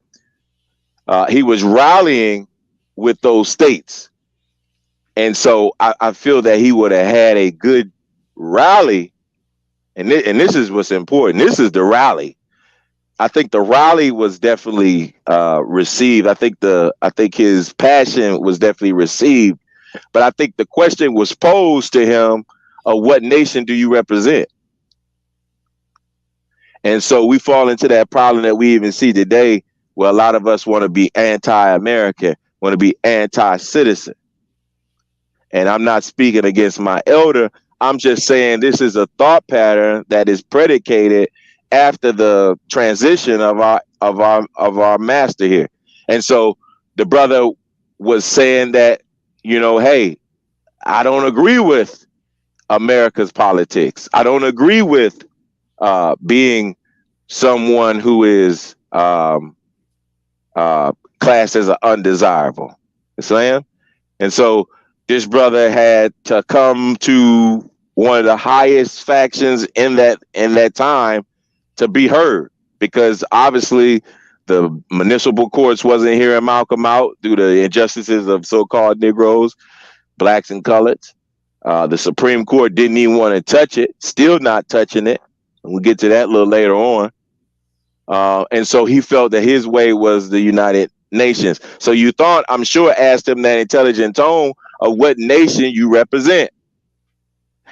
He was rallying with those states. And so I feel that he would have had a good rally. And this is what's important. This is the rally. I think the rally was definitely received. I think his passion was definitely received. But I think the question was posed to him of what nation do you represent? And so we fall into that problem that we even see today where a lot of us want to be anti-American, want to be anti-citizen. And I'm not speaking against my elder. I'm just saying this is a thought pattern that is predicated after the transition of our master here. And so the brother was saying that, hey, I don't agree with America's politics. I don't agree with being someone who is classed as an undesirable Islam. And so this brother had to come to one of the highest factions in that time to be heard, because obviously the municipal courts wasn't hearing Malcolm out due to the injustices of so-called Negroes, blacks, and coloreds. The Supreme Court didn't even want to touch it, still not touching it. And we'll get to that a little later on. And so he felt that his way was the United Nations. So you thought, I'm sure, asked him that intelligent tone of what nation you represent.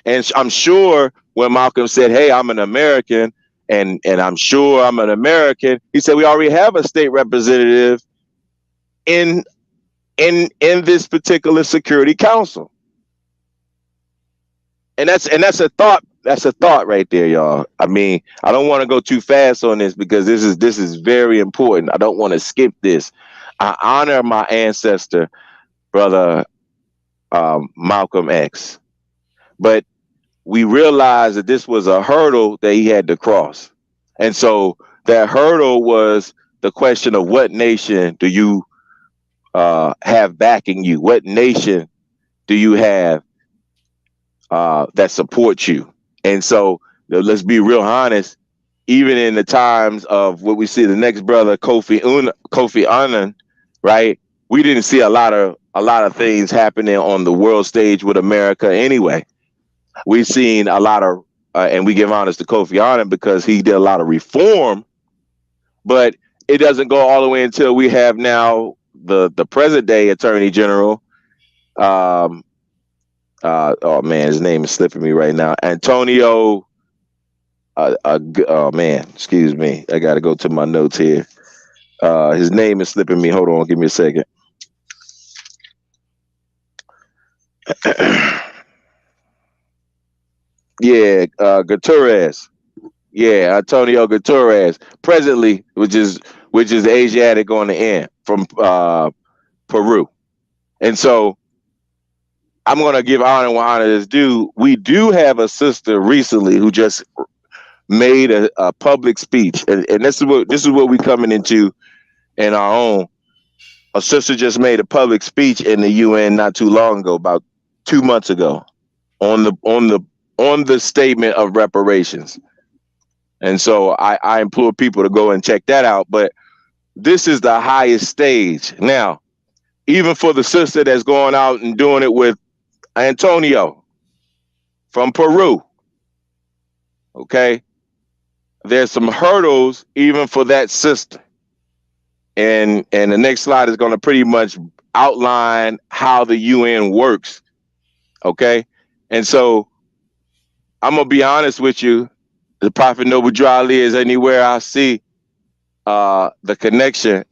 And I'm sure when Malcolm said, hey, I'm an American, and I'm sure I'm an American, he said, we already have a state representative in this particular Security Council. And that's a thought. That's a thought right there, y'all. I mean, I don't want to go too fast on this because this is very important. I don't want to skip this. I honor my ancestor, brother Malcolm X, but we realized that this was a hurdle that he had to cross, and so that hurdle was the question of what nation do you have backing you? What nation do you have that supports you? And so let's be real honest. Even in the times of what we see, the next brother Kofi Annan, right? We didn't see a lot of things happening on the world stage with America anyway. We've seen a lot of, and we give honors to Kofi Annan because he did a lot of reform, but it doesn't go all the way until we have now the present day Attorney General, Um, oh man, his name is slipping me right now. Antonio. Oh man, excuse me. I got to go to my notes here. His name is slipping me. Hold on, give me a second. Yeah, Gutierrez. Yeah, Antonio Gutierrez. Presently, which is Asiatic on the end from Peru. And so I'm gonna give honor where honor is due. We do have a sister recently who just made a public speech, and this is what we coming into in our own. A sister just made a public speech in the UN not too long ago, about 2 months ago, on the statement of reparations. And so I implore people to go and check that out. But this is the highest stage. Now, even for the sister that's going out and doing it with Antonio from Peru, okay, there's some hurdles even for that sister. And the next slide is going to pretty much outline how the UN works, okay? And so I'm going to be honest with you. The Prophet Noble Drew Ali is anywhere I see the connection.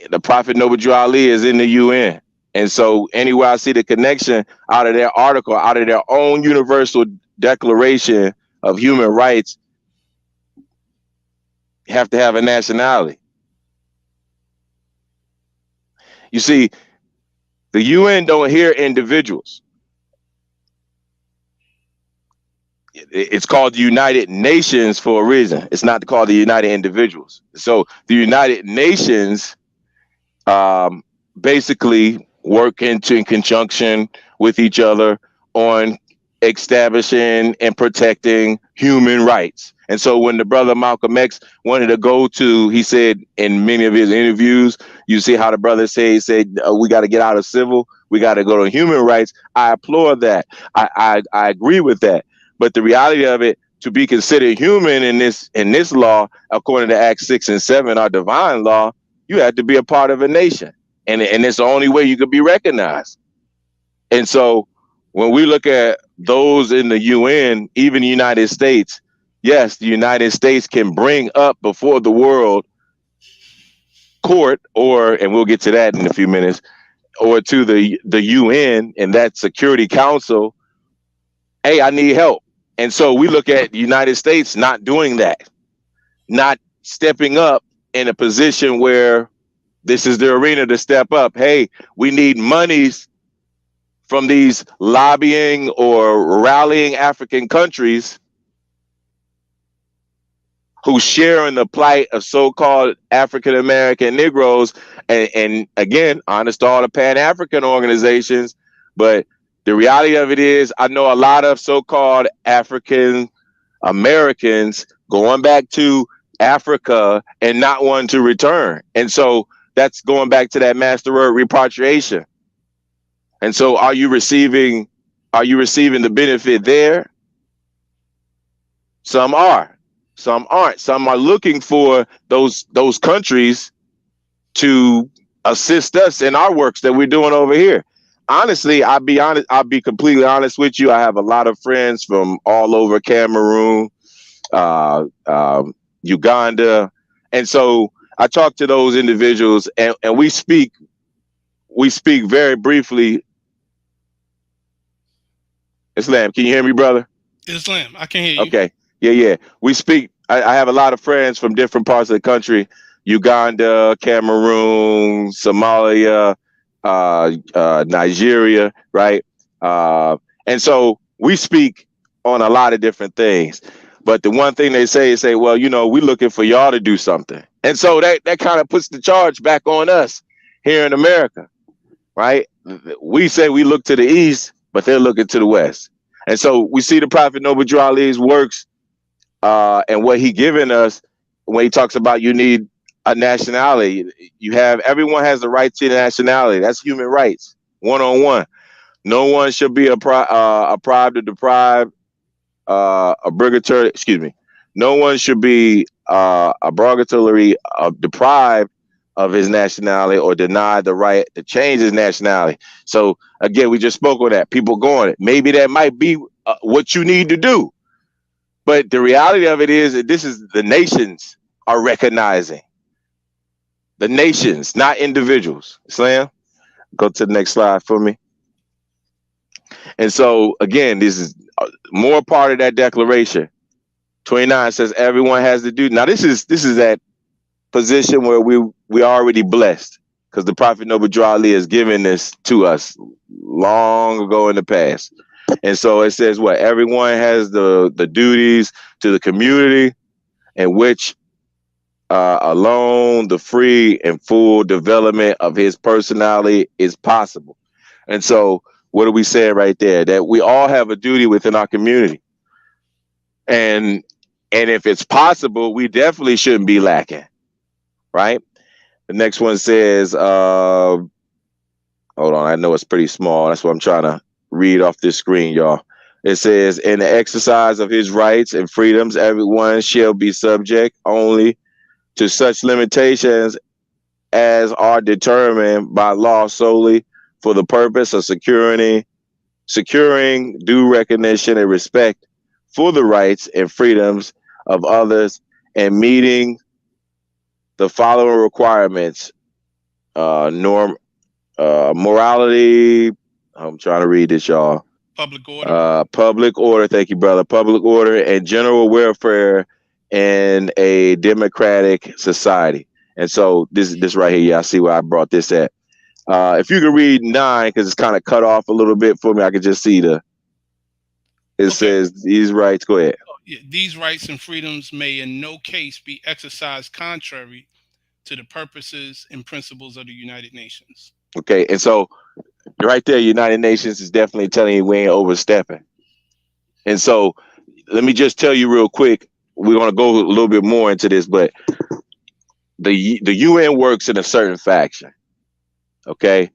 The Prophet Noble Drew Ali is in the UN. And so anywhere I see the connection out of their article, out of their own universal declaration of human rights, you have to have a nationality. You see, the UN don't hear individuals. It's called the United Nations for a reason. It's not called the United Individuals. So the United Nations um, basically work in conjunction with each other on establishing and protecting human rights. And so when the brother Malcolm X wanted to go to, he said in many of his interviews, you see how the brother he said, we got to get out of civil, we got to go to human rights. I applaud that. I agree with that. But the reality of it, to be considered human in this law, according to Acts 6 and 7, our divine law, you have to be a part of a nation, and it's the only way you could be recognized. And so when we look at those in the UN, even the United States, yes, the United States can bring up before the world court, or, and we'll get to that in a few minutes, or to the UN and that Security Council, hey, I need help. And so we look at the United States not doing that, not stepping up in a position where this is the arena to step up. Hey, we need monies from these lobbying or rallying African countries who share in the plight of so-called African American Negroes. And again, honest to all the Pan-African organizations, but the reality of it is, I know a lot of so-called African Americans going back to Africa and not wanting to return. And so that's going back to that master word repatriation. And so are you receiving the benefit there? Some are. Some aren't. Some are looking for those countries to assist us in our works that we're doing over here. Honestly, I'll be completely honest with you. I have a lot of friends from all over Cameroon, uh, um, Uganda, and so I talk to those individuals, and we speak very briefly. Islam, can you hear me, brother? Islam, I can hear you. Okay. Yeah, yeah. We speak. I have a lot of friends from different parts of the country: Uganda, Cameroon, Somalia, Nigeria, right? And so we speak on a lot of different things. But the one thing they say, well, we're looking for y'all to do something. And so that kind of puts the charge back on us here in America, right? We say we look to the east, but they're looking to the west. And so we see the Prophet Noble Drew Ali's works, and what he given us when he talks about you need a nationality. Everyone has the right to the nationality. That's human rights, 1 on 1. No one should be deprived or deprived, obligatory. Excuse me. No one should be obligatory deprived of his nationality or denied the right to change his nationality. So again, we just spoke on that. People going, maybe that might be what you need to do. But the reality of it is that this is the nations are recognizing the nations, not individuals. Slam, go to the next slide for me. And so again, this is more part of that declaration. 29 says everyone has to do. Now this is that position where we already blessed because the prophet Noble Drew Ali has given this to us long ago in the past. And so it says what everyone has the duties to the community in which alone the free and full development of his personality is possible. And so what are we saying right there? That we all have a duty within our community. And if it's possible, we definitely shouldn't be lacking, right? The next one says, hold on, I know it's pretty small. That's what I'm trying to read off this screen, y'all. It says, in the exercise of his rights and freedoms, everyone shall be subject only to such limitations as are determined by law solely for the purpose of securing due recognition and respect for the rights and freedoms of others and meeting the following requirements: norm, morality. I'm trying to read this, y'all. Public order. Public order. Thank you, brother. Public order and general welfare in a democratic society. And so this right here, yeah, I see where I brought this at. If you can read 9, because it's kind of cut off a little bit for me, I can just see it Okay. says these rights. Go ahead. Yeah, these rights and freedoms may in no case be exercised contrary to the purposes and principles of the United Nations. Okay. And so right there, United Nations is definitely telling you we ain't overstepping. And so let me just tell you real quick. We're going to go a little bit more into this, but the UN works in a certain faction. Okay.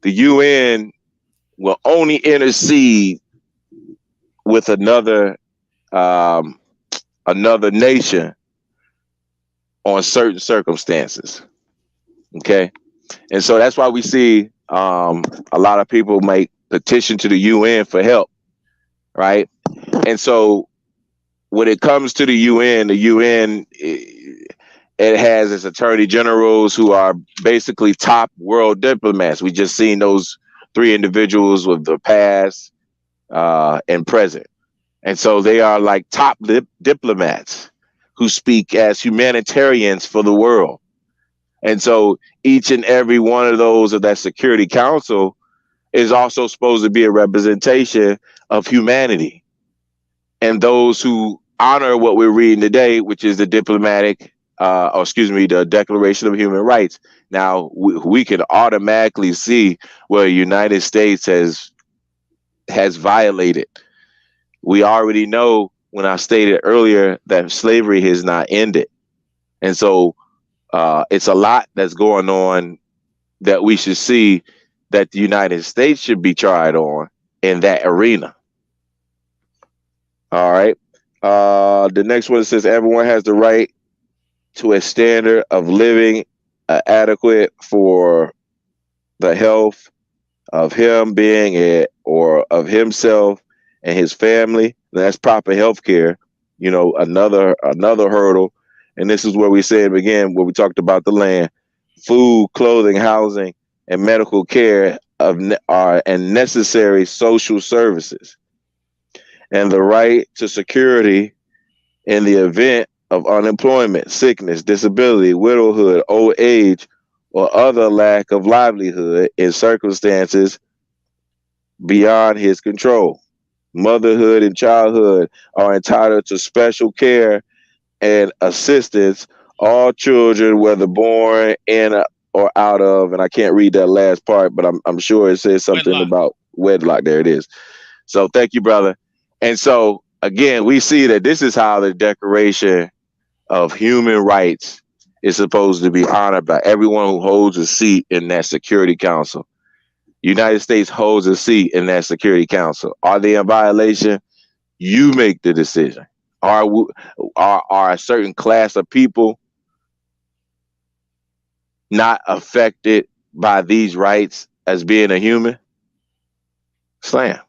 The UN will only intercede with um, another nation on certain circumstances. Okay. And so that's why we see a lot of people make petition to the UN for help. Right. And so when it comes to the UN, it has its attorney generals who are basically top world diplomats. We just seen those 3 individuals with the past and present. And so they are like top diplomats who speak as humanitarians for the world. And so each and every one of those of that Security Council is also supposed to be a representation of humanity and those who honor what we're reading today, which is the the Declaration of Human Rights. Now, we can automatically see where the United States has violated. We already know when I stated earlier that slavery has not ended. And so it's a lot that's going on that we should see that the United States should be tried on in that arena. All right. The next one says everyone has the right to a standard of living adequate for the health of him being it or of himself and his family. That's proper health care. Another hurdle. And this is where we said again, where we talked about the land, food, clothing, housing, and medical care and necessary social services, and the right to security in the event of unemployment, sickness, disability, widowhood, old age, or other lack of livelihood in circumstances beyond his control. Motherhood and childhood are entitled to special care and assistance. All children, whether born in or out of, and I can't read that last part, but I'm sure it says something Wedlock. about wedlock. There it is. So thank you, brother. And so again, we see that this is how the Declaration of Human Rights is supposed to be honored by everyone who holds a seat in that Security Council. United States holds a seat in that Security Council. Are they in violation? You make the decision. Are a certain class of people not affected by these rights as being a human? Slam.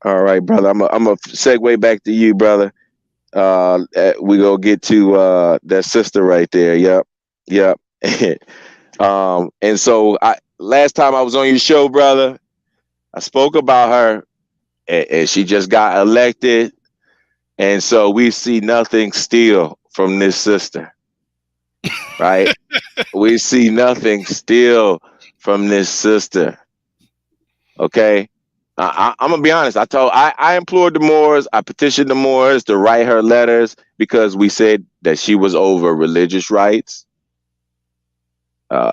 All right, brother. I'm a segue back to you, brother. We go get to that sister right there. Yep, yep. And so I last time I was on your show, brother, I spoke about her, and she just got elected, and so we see nothing still from this sister, right? We see nothing still from this sister. Okay. I'm gonna be honest. I implored the Moors. I petitioned the Moors to write her letters because we said that she was over religious rights,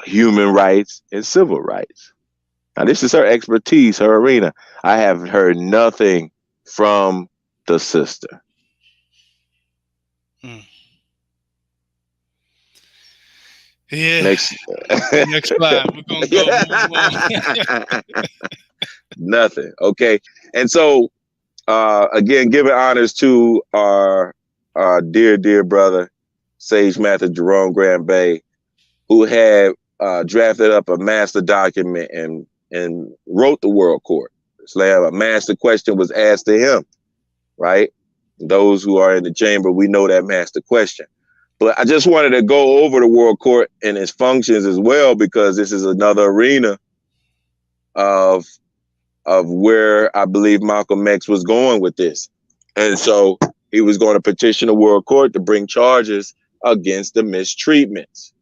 human rights, and civil rights. Now, this is her expertise, her arena. I have heard nothing from the sister. Mm. Yeah. Next. Next slide. We're gonna go move on. Nothing. Okay. And so, again, giving honors to our dear, dear brother, Sage Master Jerome Graham Bay, who had drafted up a master document and wrote the World Court. So a master question was asked to him, right? Those who are in the chamber, we know that master question. But I just wanted to go over the World Court and its functions as well, because this is another arena of where I believe Malcolm X was going with this. And so he was going to petition the World Court to bring charges against the mistreatments.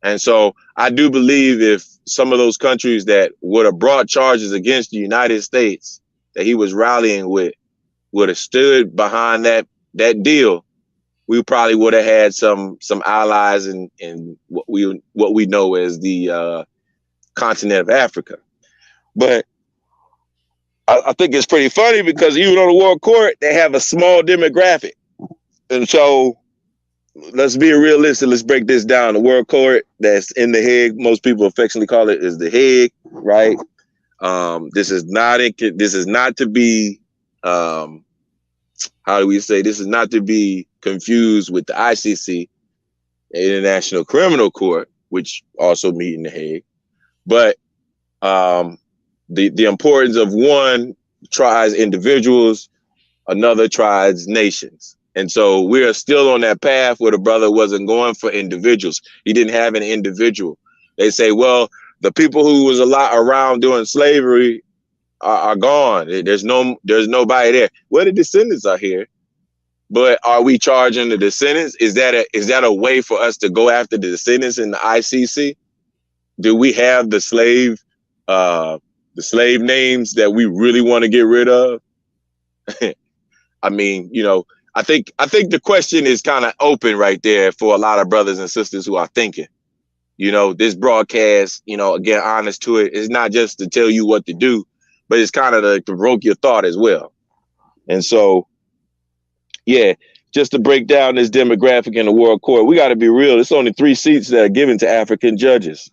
And so I do believe if some of those countries that would have brought charges against the United States that he was rallying with would have stood behind that deal, we probably would have had some allies in what we know as the continent of Africa. But I think it's pretty funny because even on the World Court, they have a small demographic. And so let's be realistic. Let's break this down. The World Court that's in The Hague, most people affectionately call it, is The Hague, right? This is not to be how do we say, this is not to be confused with the ICC, International Criminal Court, which also meet in The Hague. But the importance of one tries individuals, another tries nations. And so we are still on that path where the brother wasn't going for individuals. He didn't have an individual. They say, well, the people who was a lot around during slavery are gone. There's nobody there. Well, the descendants are here, but are we charging the descendants? Is that a way for us to go after the descendants in the ICC? Do we have the slave names that we really want to get rid of? I mean, I think the question is kind of open right there for a lot of brothers and sisters who are thinking. This broadcast, again, honest to it, is not just to tell you what to do, but it's kind of to provoke your thought as well. And so, yeah, just to break down this demographic in the World Court, we got to be real. There's only 3 seats that are given to African judges.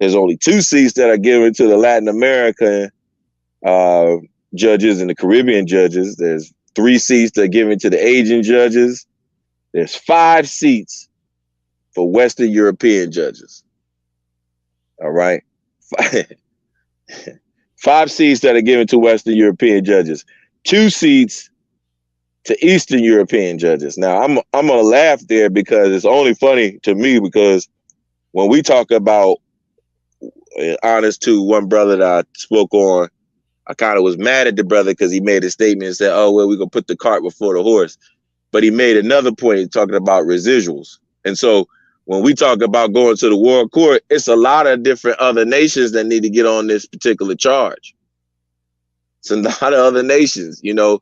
There's only 2 seats that are given to the Latin American judges and the Caribbean judges. There's 3 seats that are given to the Asian judges. There's 5 seats for Western European judges. All right. 5 seats that are given to Western European judges. 2 seats to Eastern European judges. Now, I'm gonna laugh there because it's only funny to me because when we talk about, honest to one brother that I spoke on, I kind of was mad at the brother because he made a statement and said, oh, well, we're going to put the cart before the horse. But he made another point talking about residuals. And so when we talk about going to the World Court, it's a lot of different other nations that need to get on this particular charge. It's a lot of other nations. The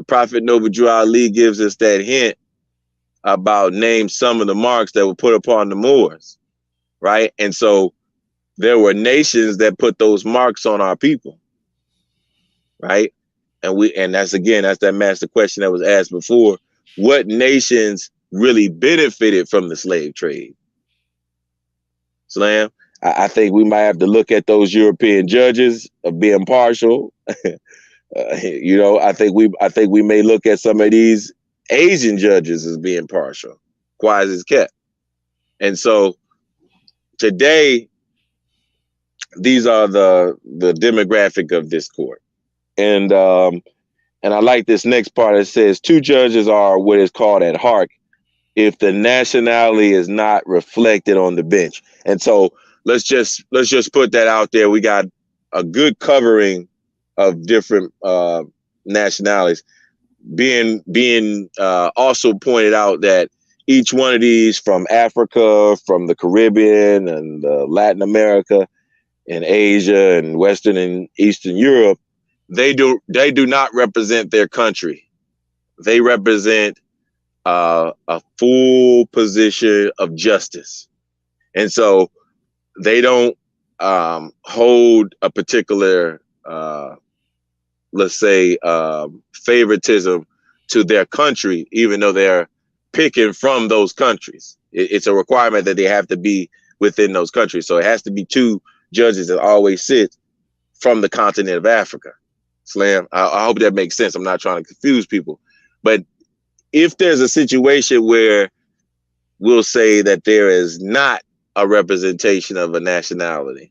Prophet Noble Drew Ali gives us that hint about name some of the marks that were put upon the Moors, right? And so there were nations that put those marks on our people, right? And that's that master question that was asked before. What nations really benefited from the slave trade? Slam. I think we might have to look at those European judges of being partial. I think we may look at some of these Asian judges as being partial. quiet as kept. And so today, these are the demographic of this court. And I like this next part. It says two judges are what is called at heart if the nationality is not reflected on the bench. And so let's just put that out there. We got a good covering of different nationalities. Being also pointed out that each one of these, from Africa, from the Caribbean, and Latin America, and Asia, and Western and Eastern Europe, they do not represent their country. They represent a full position of justice, and so they don't hold a particular, let's say, favoritism to their country, even though they're picking from those countries. It's a requirement that they have to be within those countries. So it has to be two judges that always sit from the continent of Africa. Slam. I hope that makes sense. I'm not trying to confuse people. But if there's a situation where we'll say that there is not a representation of a nationality,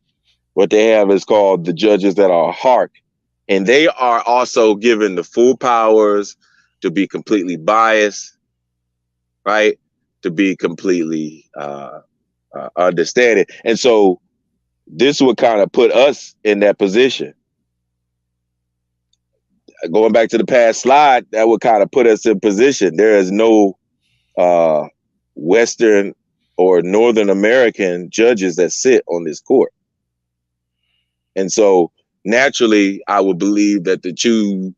what they have is called the judges that are Hark. And they are also given the full powers to be completely biased, right? To be completely understanding. And so this would kind of put us in that position. Going back to the past slide, that would kind of put us in position. There is no uh, Western or Northern American judges that sit on this court. And so naturally, I would believe that the two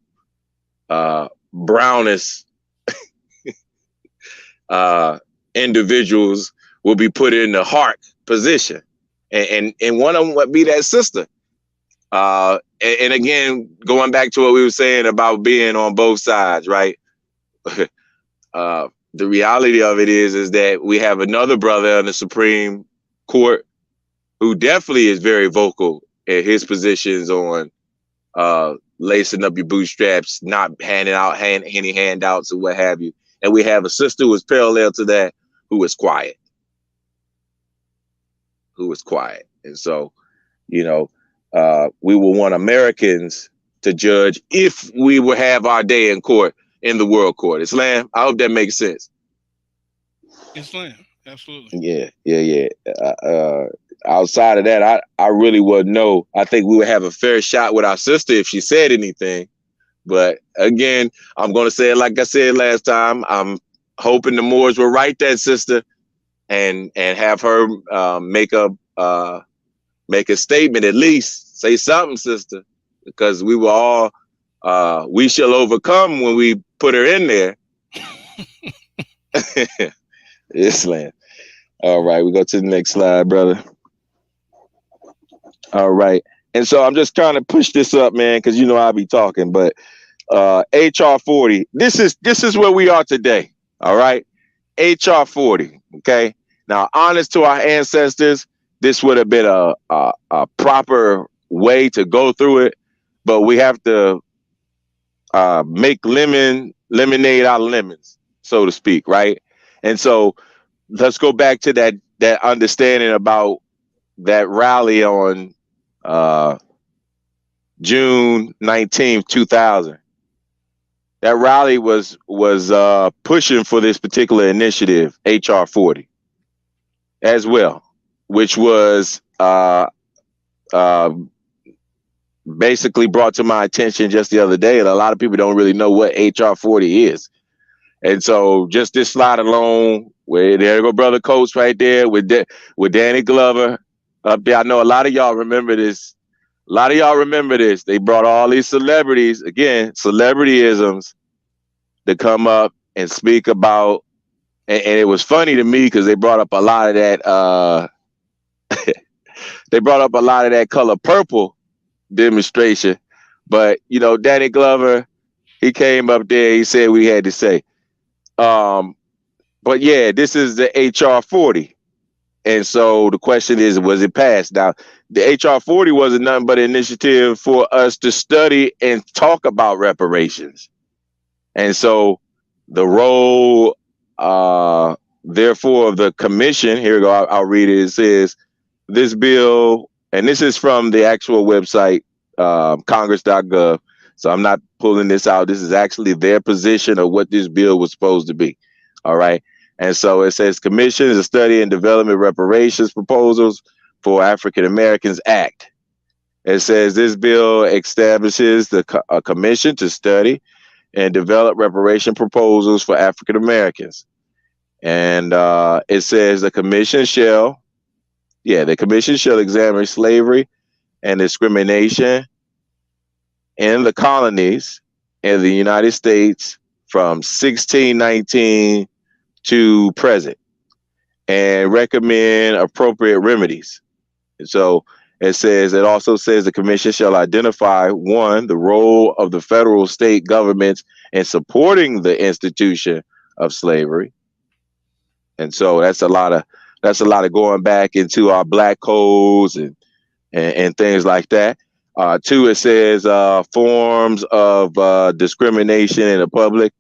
brownest individuals will be put in the heart position. And one of them would be that sister. And again, going back to what we were saying about being on both sides, right? The reality of it is that we have another brother in the Supreme Court who definitely is very vocal in his positions on lacing up your bootstraps, not handing out any handouts or what have you. And we have a sister who is parallel to that, who is quiet. And so, you know, we will want Americans to judge if we will have our day in court, in the world court. Islam, I hope that makes sense. Islam, absolutely. Yeah. Outside of that, I really wouldn't know. I think we would have a fair shot with our sister if she said anything. But again, I'm going to say it like I said last time. I'm hoping the Moors will write that sister and have her make a statement, at least say something, sister, because we were all we shall overcome when we put her in there. Islam. All right, we go to the next slide, brother. All right. And so I'm just trying to push this up, man, because you know I'll be talking, but HR 40, this is where we are today. All right. HR 40. Okay. Now, honest to our ancestors, this would have been a proper way to go through it, but we have to make lemonade out of lemons, so to speak, right? And so let's go back to that understanding about that rally on uh, June 19th, 2000. That rally was pushing for this particular initiative, HR 40, as well, which was uh, basically brought to my attention just the other day. And a lot of people don't really know what HR 40 is. And so just this slide alone, where there go brother Coach right there with Danny Glover up there. I know a lot of y'all remember this. They brought all these celebrities, again, celebrityisms, to come up and speak about. And it was funny to me because they brought up a lot of that. They brought up a lot of that color purple demonstration. But you know, Danny Glover, he came up there. He said what he had to say. But yeah, this is the HR 40. And so the question is, was it passed? Now, the HR 40 wasn't nothing but an initiative for us to study and talk about reparations. And so the role Therefore, the commission, here we go, I'll read it. It says, this bill, and this is from the actual website, congress.gov. So I'm not pulling this out. This is actually their position of what this bill was supposed to be. All right. And so it says, commission is a study and development reparations proposals for African Americans Act. It says this bill establishes a commission to study and develop reparation proposals for African Americans. And it says the commission shall examine slavery and discrimination in the colonies in the United States from 1619 to present and recommend appropriate remedies. So it also says the commission shall identify one, the role of the federal state governments in supporting the institution of slavery. And so that's a lot of going back into our black codes and things like that. Two, it says forms of discrimination in the public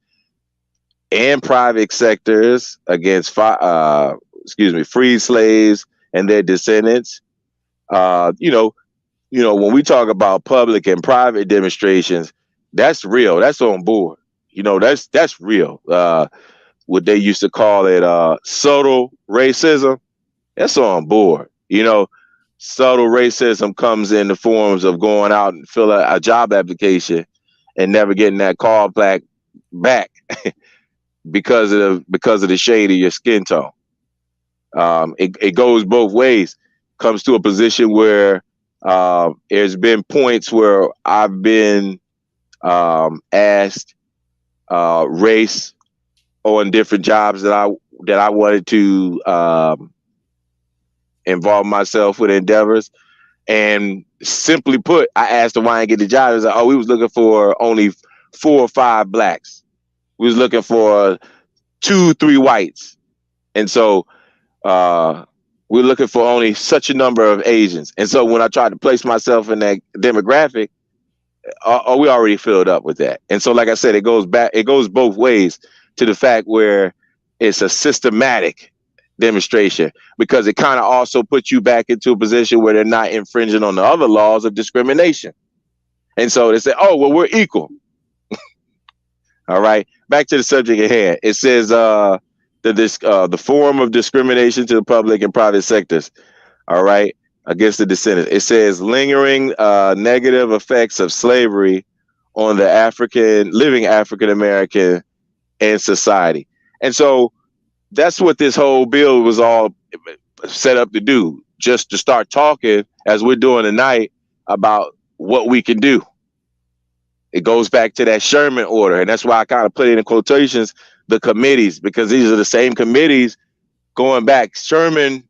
and private sectors against free slaves and their descendants. You know, when we talk about public and private demonstrations, that's real. That's on board. That's real. What they used to call it subtle racism. That's on board. Subtle racism comes in the forms of going out and fill a job application and never getting that call back because of the shade of your skin tone. It goes both ways. Comes to a position where there's been points where I've been asked race on different jobs that I wanted to involve myself with endeavors. And simply put, I asked them why I didn't get the job. It was like, oh, we was looking for only 4 or 5 blacks. We was looking for 2, 3 whites. And so we're looking for only such a number of Asians. And so when I tried to place myself in that demographic, we already filled up with that. And so, like I said, it goes both ways to the fact where it's a systematic demonstration because it kind of also puts you back into a position where they're not infringing on the other laws of discrimination. And so they say, oh, well, we're equal. All right. Back to the subject at hand. It says the form of discrimination to the public and private sectors. All right. Against the descendants. It says lingering negative effects of slavery on the living African American and society. And so that's what this whole bill was all set up to do, just to start talking as we're doing tonight about what we can do. It goes back to that Sherman order. And that's why I kind of put it in quotations, the committees, because these are the same committees going back. Sherman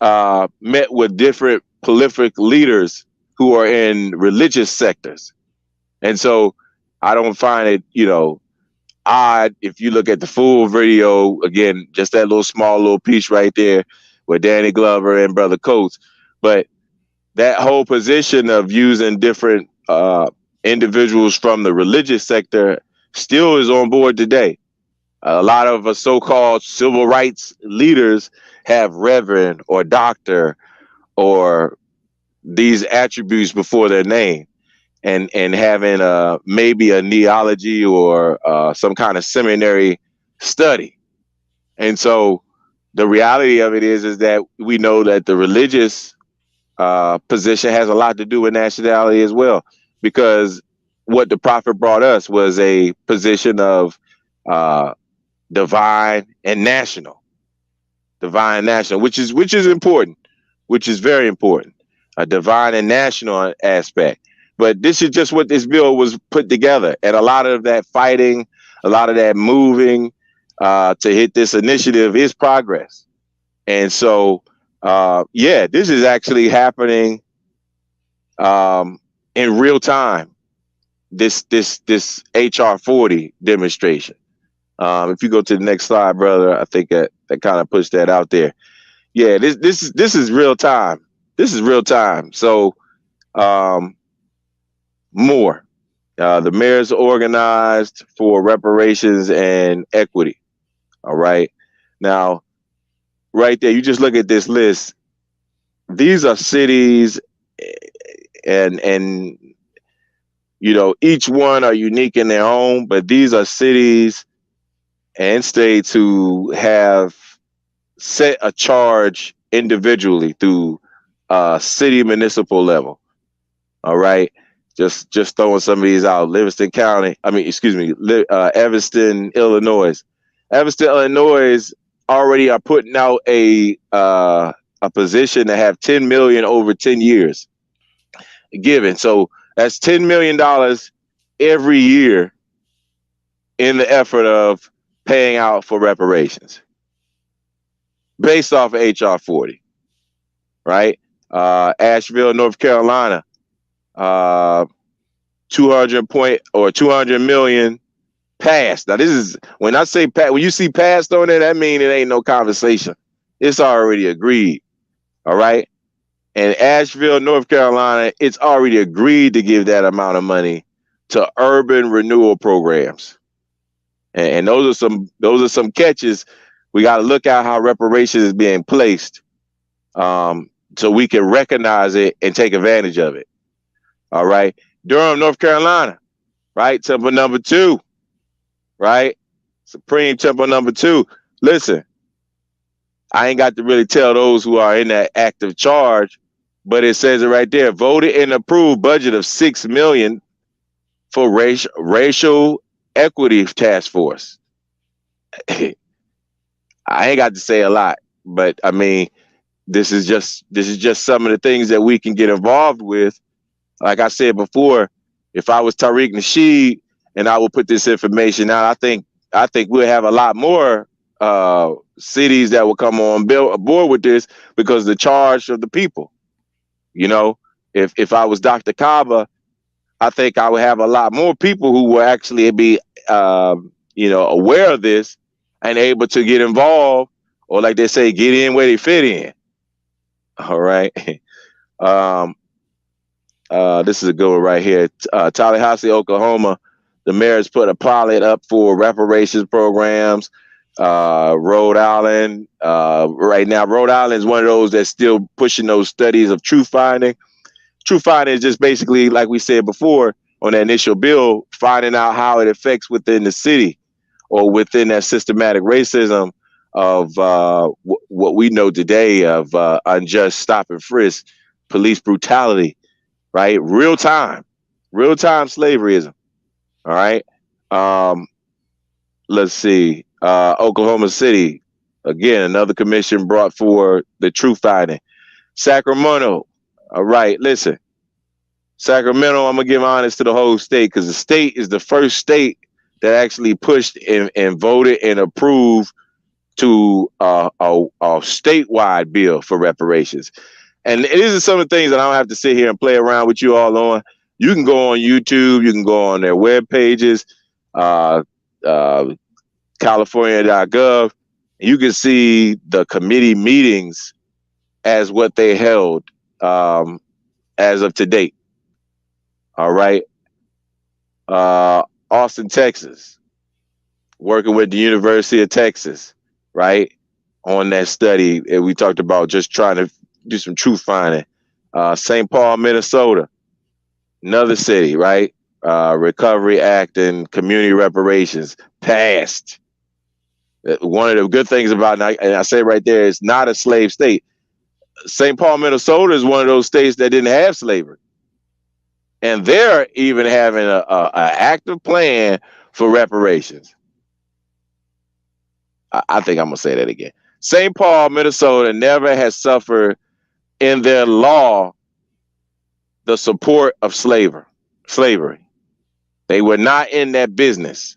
met with different prolific leaders who are in religious sectors. And so I don't find it, odd if you look at the full video, again, just that small little piece right there with Danny Glover and Brother Coates. But that whole position of using different individuals from the religious sector still is on board today. A lot of so-called civil rights leaders have reverend or doctor or these attributes before their name, and having maybe a neology or some kind of seminary study. And so the reality of it is that we know that the religious position has a lot to do with nationality as well, because what the prophet brought us was a position of uh, divine national, which is important, which is very important, a divine and national aspect. But this is just what this bill was put together, and a lot of that fighting, a lot of that moving to hit this initiative is progress. And so, this is actually happening in real time. This HR 40 demonstration. If you go to the next slide, brother, I think that kind of puts that out there. Yeah, this is real time. This is real time. So more. The mayors organized for reparations and equity. All right. Now, right there. You just look at this list. These are cities, and each one are unique in their own, but these are cities and states who have set a charge individually through city municipal level. All right. Just throwing some of these out. Livingston County. I mean, excuse me, Evanston, Illinois. Evanston, Illinois already are putting out a position to have 10 million over 10 years given. So that's $10 million every year in the effort of paying out for reparations based off of HR 40. Right. Asheville, North Carolina. 200 million passed. Now this is when I say when you see passed on it, that means it ain't no conversation. It's already agreed. All right. And Asheville, North Carolina, it's already agreed to give that amount of money to urban renewal programs. And those are some catches. We got to look at how reparations is being placed, so we can recognize it and take advantage of it. All right. Durham, North Carolina, right? Temple number 2, right? Supreme Temple number 2. Listen, I ain't got to really tell those who are in that active charge, but it says it right there. Voted and approved budget of $6 million for racial equity task force. I ain't got to say a lot, but I mean, this is just some of the things that we can get involved with. Like I said before, if I was Tariq Nasheed and I would put this information out, I think we'll have a lot more cities that will come on aboard with this, because the charge of the people. You know, if I was Dr. Kaba, I think I would have a lot more people who will actually be aware of this and able to get involved, or like they say, get in where they fit in. All right. um, this is a good one right here. Tallahassee, Oklahoma. The mayor has put a pilot up for reparations programs. Rhode Island. Right now, Rhode Island is one of those that's still pushing those studies of truth finding. Truth finding is just basically, like we said before, on the initial bill, finding out how it affects within the city or within that systematic racism of what we know today of unjust stop and frisk, police brutality, right? Real time slaveryism. All right. Um, let's see. Oklahoma City, again, another commission brought for the truth finding. Sacramento. All right. Listen, Sacramento, I'm going to give honest to the whole state, because the state is the first state that actually pushed and voted and approved to a statewide bill for reparations. And these are some of the things that I don't have to sit here and play around with you all on. You can go on YouTube. You can go on their web pages, uh, uh, California.gov. You can see the committee meetings as what they held as of to date. All right. Austin, Texas, working with the University of Texas, right, on that study. And we talked about just trying to do some truth finding. St. Paul, Minnesota, another city, right? Recovery Act and community reparations passed. One of the good things about it, and I say right there, it's not a slave state. St. Paul, Minnesota is one of those states that didn't have slavery. And they're even having a active plan for reparations. I think I'm going to say that again. St. Paul, Minnesota never has suffered in their law the support of slavery. They were not in that business.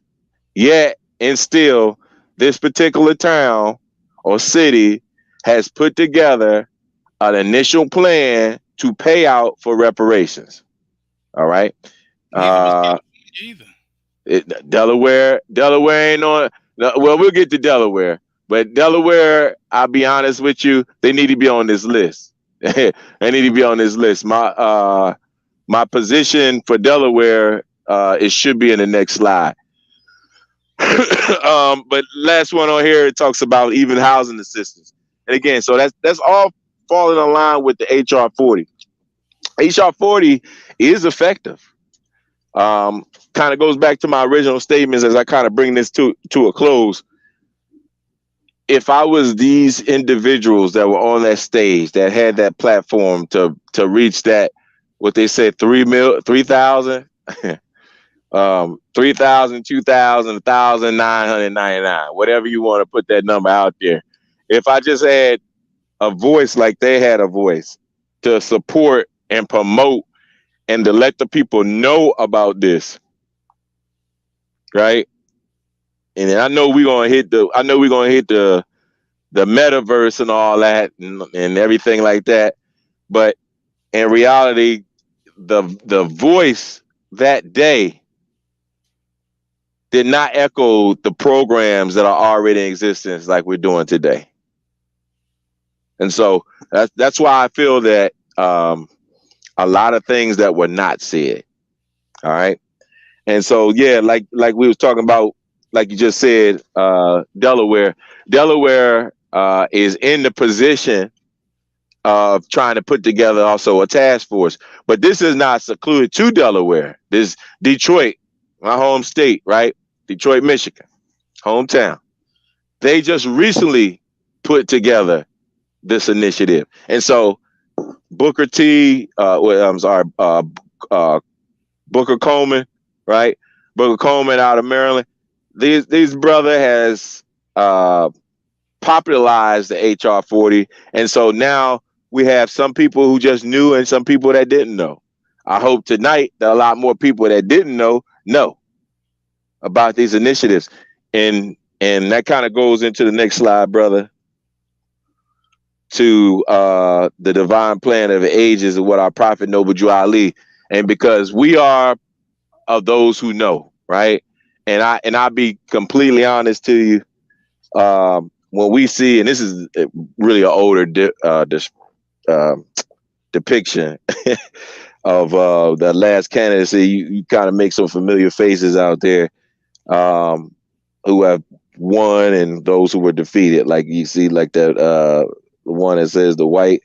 Yet, and still, this particular town or city has put together an initial plan to pay out for reparations. All right. Neither was California either. Delaware ain't on. Well, we'll get to Delaware, but Delaware, I'll be honest with you, they need to be on this list. They need to be on this list. My position for Delaware, it should be in the next slide. But last one on here, it talks about even housing assistance. And again, so that's all falling in line with the HR 40. HR 40 is effective. Kind of goes back to my original statements as I kind of bring this to a close. If I was these individuals that were on that stage that had that platform to reach that, what they said, 3,000, 3,000, 2,000, 1,999, whatever you want to put that number out there. If I just had a voice like they had a voice to support and promote and to let the people know about this, right? And I know we're gonna hit the metaverse and all that and everything like that. But in reality, the voice that day did not echo the programs that are already in existence like we're doing today. And so that's why I feel that a lot of things that were not said. All right. And so yeah, like we was talking about, like you just said, Delaware. Delaware is in the position of trying to put together also a task force. But this is not secluded to Delaware. This Detroit, my home state, right? Detroit, Michigan, hometown. They just recently put together this initiative. And so Booker T, I'm sorry, Booker Coleman, right? Booker Coleman out of Maryland. These brother has uh, popularized the HR 40, and so now we have some people who just knew and some people that didn't know. I hope tonight that a lot more people that didn't know about these initiatives, and that kind of goes into the next slide, brother, to the divine plan of the ages of what our prophet Noble Drew Ali, and because we are of those who know, right? And I'll be completely honest to you. When we see, and this is really an older uh, depiction of the last candidacy, you kind of make some familiar faces out there um, who have won and those who were defeated. Like you see, like that one that says the white.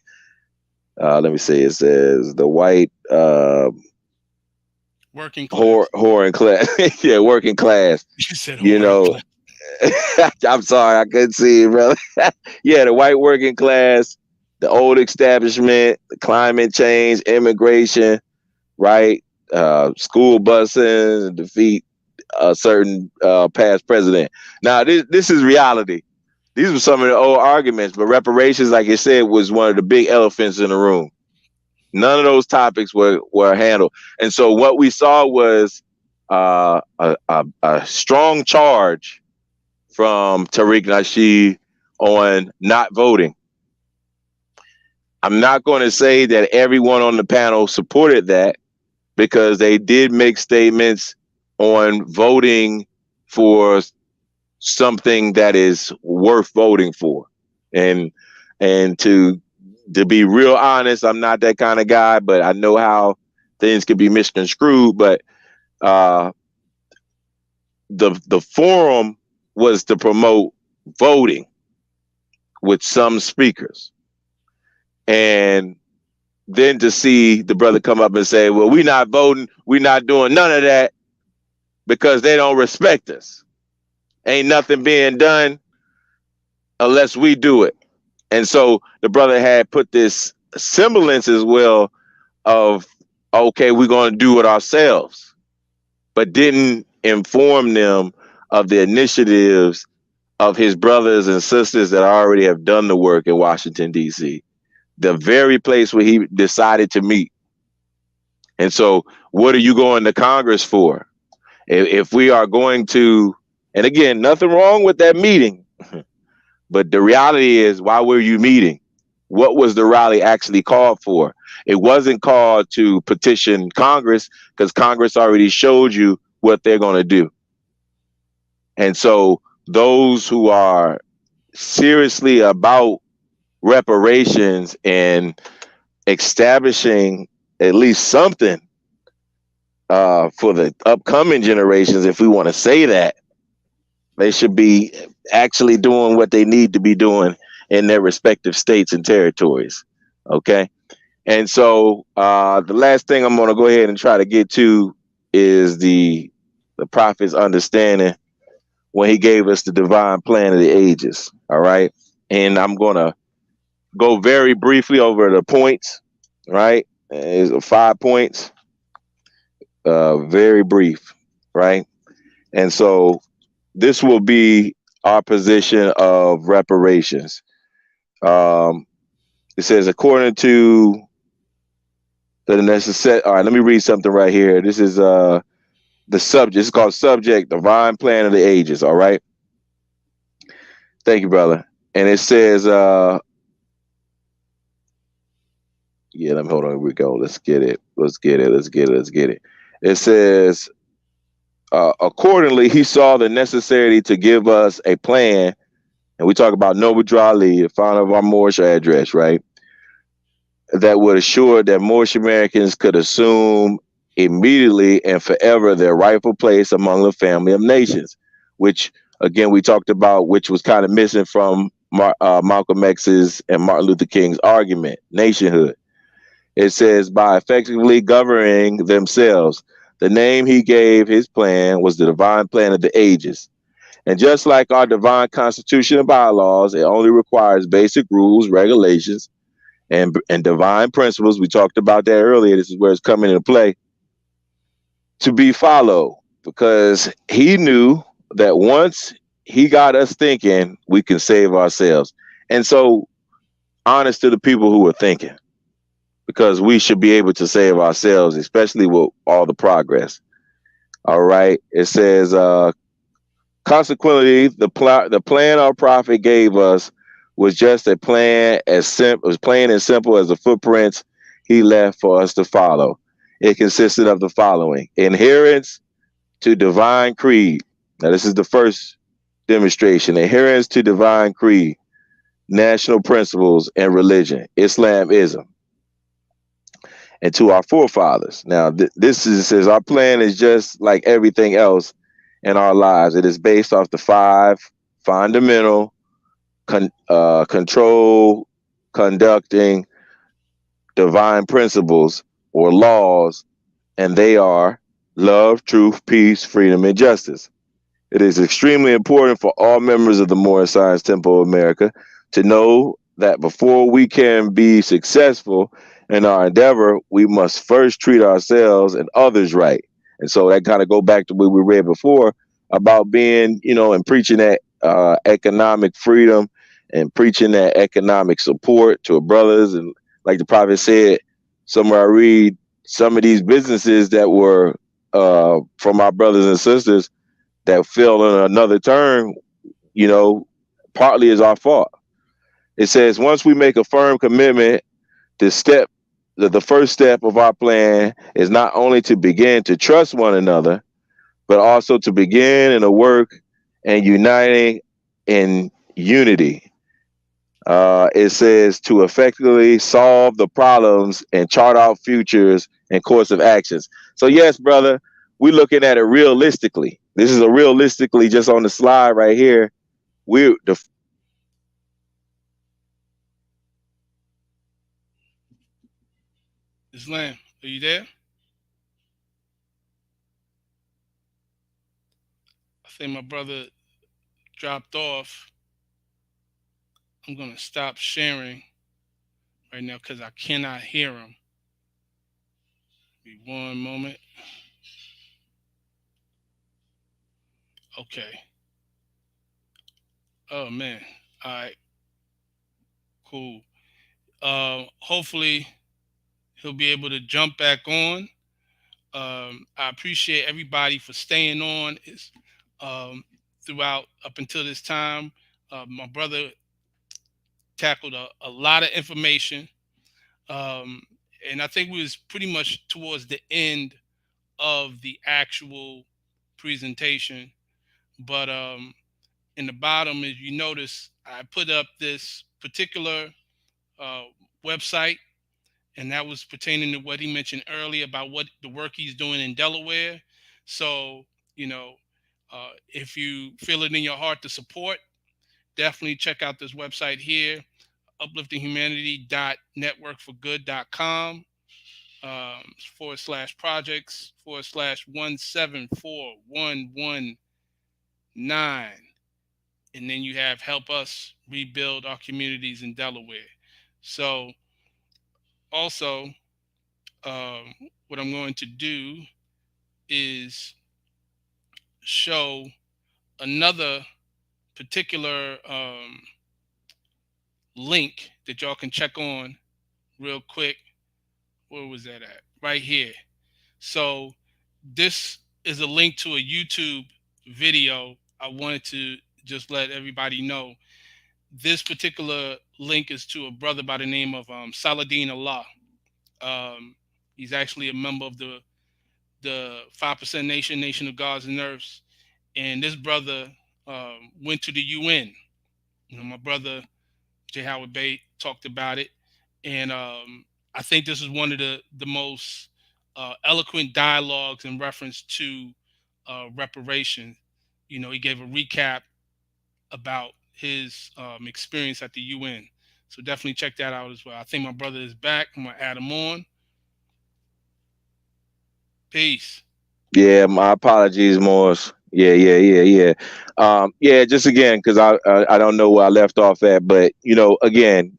Let me see. It says the white Working class. whoring class. Yeah, working class. You said You whoring know, class. I'm sorry, I couldn't see it, brother. Yeah, the white working class, the old establishment, the climate change, immigration, right? School busing, defeat a certain past president. Now, this is reality. These were some of the old arguments, but reparations, like I said, was one of the big elephants in the room. None of those topics were handled, and so what we saw was a strong charge from Tariq Nasheed on not voting. I'm not going to say that everyone on the panel supported that because they did make statements on voting for something that is worth voting for. And and to be real honest, I'm not that kind of guy, but I know how things can be misconstrued. But uh, the forum was to promote voting with some speakers, and then to see the brother come up and say, "Well, we not voting, we not doing none of that because they don't respect us. Ain't nothing being done unless we do it." And so the brother had put this semblance as well of, okay, we're going to do it ourselves, but didn't inform them of the initiatives of his brothers and sisters that already have done the work in Washington, D.C., the very place where he decided to meet. And so, what are you going to Congress for? If we are going to, and again, nothing wrong with that meeting, but the reality is, why were you meeting? What was the rally actually called for? It wasn't called to petition Congress because Congress already showed you what they're going to do. And so, those who are seriously about reparations and establishing at least something for the upcoming generations, if we want to say that, they should be actually doing what they need to be doing in their respective states and territories. Okay. And so the last thing I'm going to go ahead and try to get to is the prophet's understanding when he gave us the divine plan of the ages. All right. And I'm going to go very briefly over the points, right? It's 5 points, very brief, right? And so this will be our position of reparations. Um, it says, according to the necessary. All right, let me read something right here. This is the subject. It's called subject, divine plan of the ages. All right. Thank you, brother. And it says, yeah, let me hold on. Here we go. Let's get it. Let's get it. Let's get it. Let's get it. It says, accordingly, he saw the necessity to give us a plan. And we talk about Noble Drew Ali, the founder of our Moorish address, right? That would assure that Moorish Americans could assume immediately and forever their rightful place among the family of nations, which, again, we talked about, which was kind of missing from Malcolm X's and Martin Luther King's argument, nationhood. It says, by effectively governing themselves, the name he gave his plan was the divine plan of the ages. And just like our divine constitution and bylaws, it only requires basic rules, regulations, and divine principles. We talked about that earlier. This is where it's coming into play to be followed, because he knew that once he got us thinking, we can save ourselves. And so, honest to the people who are thinking, because we should be able to save ourselves, especially with all the progress. All right. It says, consequently, the plan our prophet gave us was just a plan as simple as plain and simple as the footprints he left for us to follow. It consisted of the following: adherence to divine creed. Now, this is the first demonstration: adherence to divine creed, national principles, and religion, Islamism, and to our forefathers. Now, this is says our plan is just like everything else in our lives. It is based off the five fundamental control, conducting divine principles or laws, and they are love, truth, peace, freedom, and justice. It is extremely important for all members of the Moorish Science Temple of America to know that before we can be successful in our endeavor, we must first treat ourselves and others right. And so that kind of go back to what we read before about being, and preaching that economic freedom and preaching that economic support to our brothers. And like the prophet said, somewhere I read, some of these businesses that were from our brothers and sisters that fell in another turn, you know, partly is our fault. It says once we make a firm commitment, the step, the first step of our plan is not only to begin to trust one another, but also to begin in a work and uniting in unity. It says to effectively solve the problems and chart out futures and course of actions. So yes, brother, we're looking at it realistically. This is a realistically just on the slide right here. We the Islam, are you there? I think my brother dropped off. I'm gonna stop sharing right now because I cannot hear him. Be one moment. Okay. Oh man. All right. Cool. Hopefully he'll be able to jump back on. I appreciate everybody for staying on um, throughout up until this time. My brother tackled a lot of information, um, and I think we was pretty much towards the end of the actual presentation. But in the bottom, as you notice, I put up this particular uh, website, and that was pertaining to what he mentioned earlier about what the work he's doing in Delaware. So, you know, if you feel it in your heart to support, Definitely check out this website here, upliftinghumanity.networkforgood.com, /projects /1741119. And then you have help us rebuild our communities in Delaware. So, also, um, what I'm going to do is show another particular link that y'all can check on real quick. Where was that at? Right here. So this is a link to a YouTube video. I wanted to just let everybody know. This particular link is to a brother by the name of Saladin Allah. Um, he's actually a member of the 5% Nation, Nation of Gods and Earths. And this brother went to the UN. My brother J. Howard Bate talked about it, and I think this is one of the most eloquent dialogues in reference to reparations. He gave a recap about his experience at the UN. So definitely check that out as well. I think my brother is back. I'm gonna add him on. Peace. Yeah, my apologies, Morris. Yeah. Yeah, just again, because I don't know where I left off at, but again,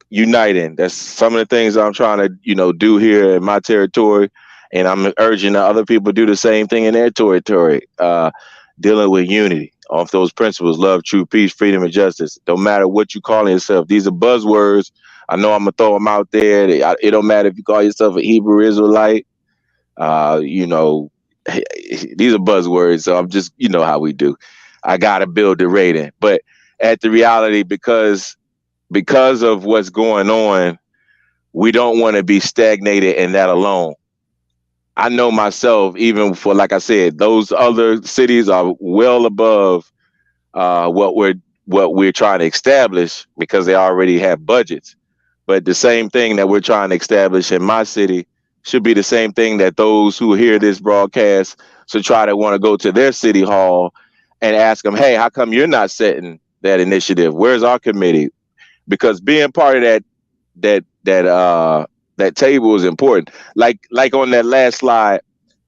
uniting. That's some of the things I'm trying to do here in my territory, and I'm urging that other people do the same thing in their territory. Dealing with unity off those principles: love, truth, peace, freedom, and justice. Don't matter what you call yourself. These are buzzwords. I know I'm gonna throw them out there. It don't matter if you call yourself a Hebrew Israelite. Uh, you know, these are buzzwords, so I'm just how we do. I gotta build the rating, but at the reality, because of what's going on, we don't want to be stagnated in that alone. I know myself, even for like I said, those other cities are well above what we're trying to establish because they already have budgets. But the same thing that we're trying to establish in my city should be the same thing that those who hear this broadcast should try to want to go to their city hall and ask them, hey, how come you're not setting that initiative? Where's our committee? Because being part of that table is important. Like on that last slide,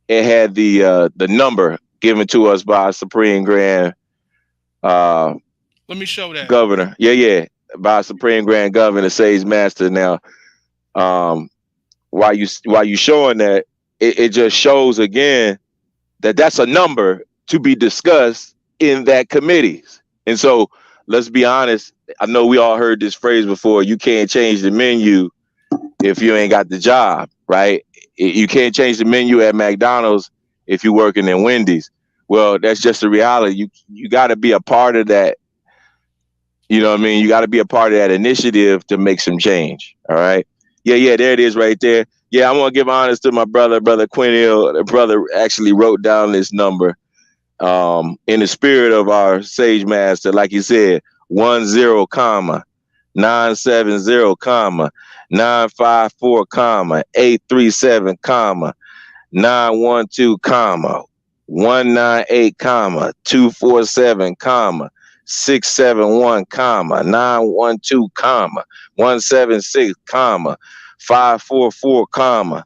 it had the number given to us by Supreme Grand uh, Let me show that. Governor. Yeah, by Supreme Grand Governor Sage Master. Now, um, while you showing that, it just shows again that that's a number to be discussed in that committees. And so let's be honest. I know we all heard this phrase before. You can't change the menu if you ain't got the job, right? You can't change the menu at McDonald's if you're working in Wendy's. Well, that's just the reality. You got to be a part of that. You know what I mean? You got to be a part of that initiative to make some change. All right. Yeah. There it is, right there. Yeah, I want to give honors to my brother Quinn. The brother actually wrote down this number in the spirit of our sage master, like you said, 10, comma 970, comma 954, comma 837, comma 912, comma 198, comma 247, comma 671, comma 912, comma 176, comma 544, comma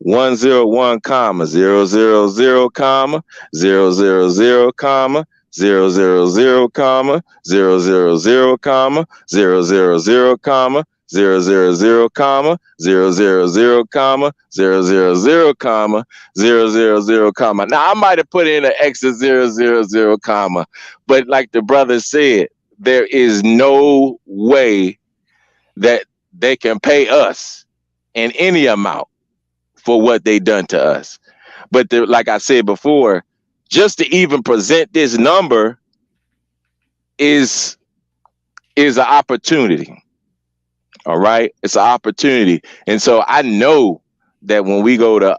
101, comma 000, comma 000, comma 000, comma 000, comma 000, comma 000, comma 000, comma 000, comma 000, comma. Now I might have put in an extra 000, comma, but like the brother said, there is no way that they can pay us in any amount for what they done to us. But like I said before, just to even present this number is an opportunity. All right, it's an opportunity, and so I know that when we go to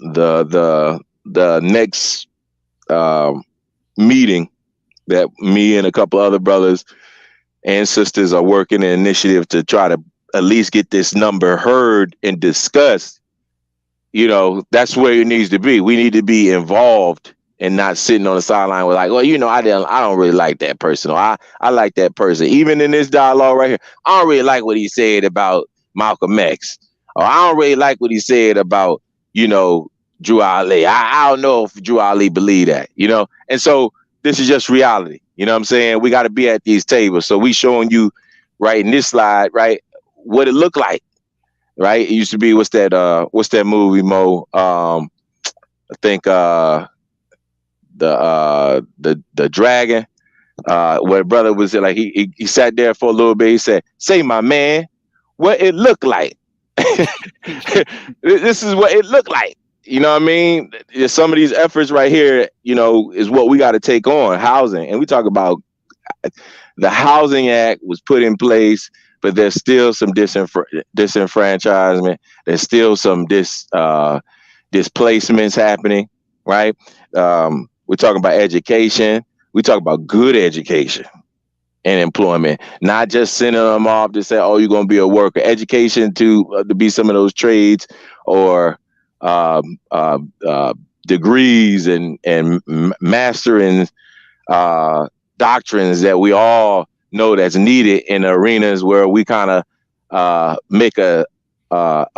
the next um, meeting, that me and a couple other brothers and sisters are working an initiative to try to at least get this number heard and discussed. That's where it needs to be. We need to be involved and not sitting on the sideline with like, well, I don't really like that person, or I like that person. Even in this dialogue right here, I don't really like what he said about Malcolm X, or I don't really like what he said about, you know, Drew Ali. I don't know if Drew Ali believed that, and so this is just reality. You know what I'm saying? We got to be at these tables. So we showing you right in this slide, right, what it looked like. Right, it used to be what's that movie, Mo? I think the dragon, where the brother was like he sat there for a little bit. He said, "Say, my man, what it looked like." This is what it looked like. You know what I mean? Some of these efforts right here, is what we got to take on housing, and we talk about the Housing Act was put in place, but there's still some disenfranchisement. There's still some displacements happening, right? We're talking about education. We talk about good education and employment, not just sending them off to say, "Oh, you're going to be a worker." Education to be some of those trades or um, uh, uh, degrees and mastering uh, doctrines that we all know that's needed in arenas where we kind of make a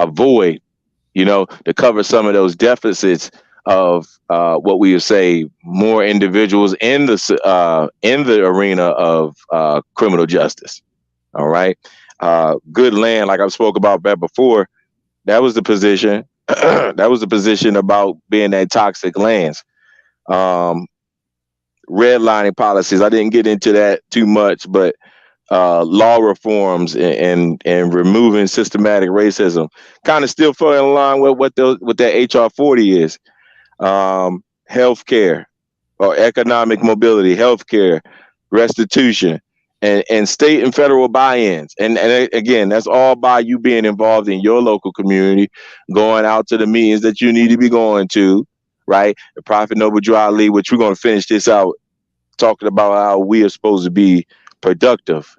void, to cover some of those deficits of what we would say more individuals in the arena of criminal justice. All right, good land, like I spoke about that before. That was the position. That was the position about being that toxic lands. Um, Redlining policies. I didn't get into that too much, but law reforms and removing systematic racism kind of still fell in line with what that HR 40 is. Healthcare or economic mobility, healthcare, restitution, and state and federal buy-ins. And again, that's all by you being involved in your local community, going out to the meetings that you need to be going to, right? The Prophet Noble Drew Ali, which we're going to finish this out talking about how we are supposed to be productive,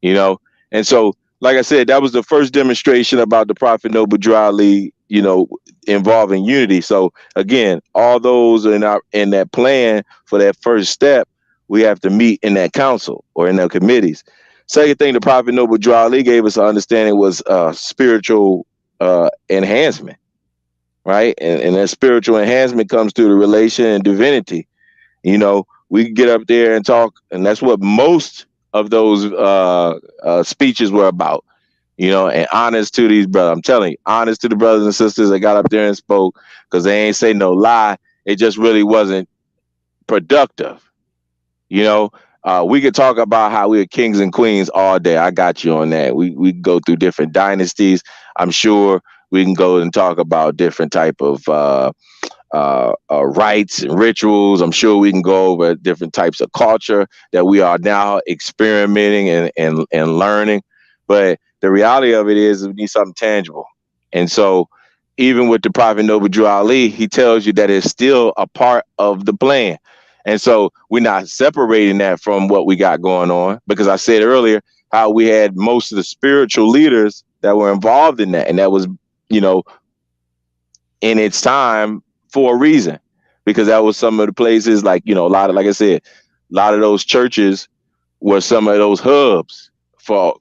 you know. And so, like I said, that was the first demonstration about the Prophet Noble Drew Ali, involving unity. So again, all those in that plan for that first step, we have to meet in that council or in the committees. Second thing, the Prophet Noble Drew Ali gave us an understanding was spiritual enhancement, right? And that spiritual enhancement comes through the relation and divinity. We can get up there and talk, and that's what most of those speeches were about. And honest to these brothers. I'm telling you, honest to the brothers and sisters that got up there and spoke, because they ain't say no lie. It just really wasn't productive. We could talk about how we are kings and queens all day. I got you on that. We go through different dynasties. I'm sure we can go and talk about different type of rites and rituals. I'm sure we can go over different types of culture that we are now experimenting and learning. But the reality of it is we need something tangible. And so even with the Prophet Noble Drew Ali, he tells you that it's still a part of the plan. And so we're not separating that from what we got going on, because I said earlier how we had most of the spiritual leaders that were involved in that. And that was, you know, in its time for a reason, because that was some of the places like, a lot of, like I said, a lot of those churches were some of those hubs for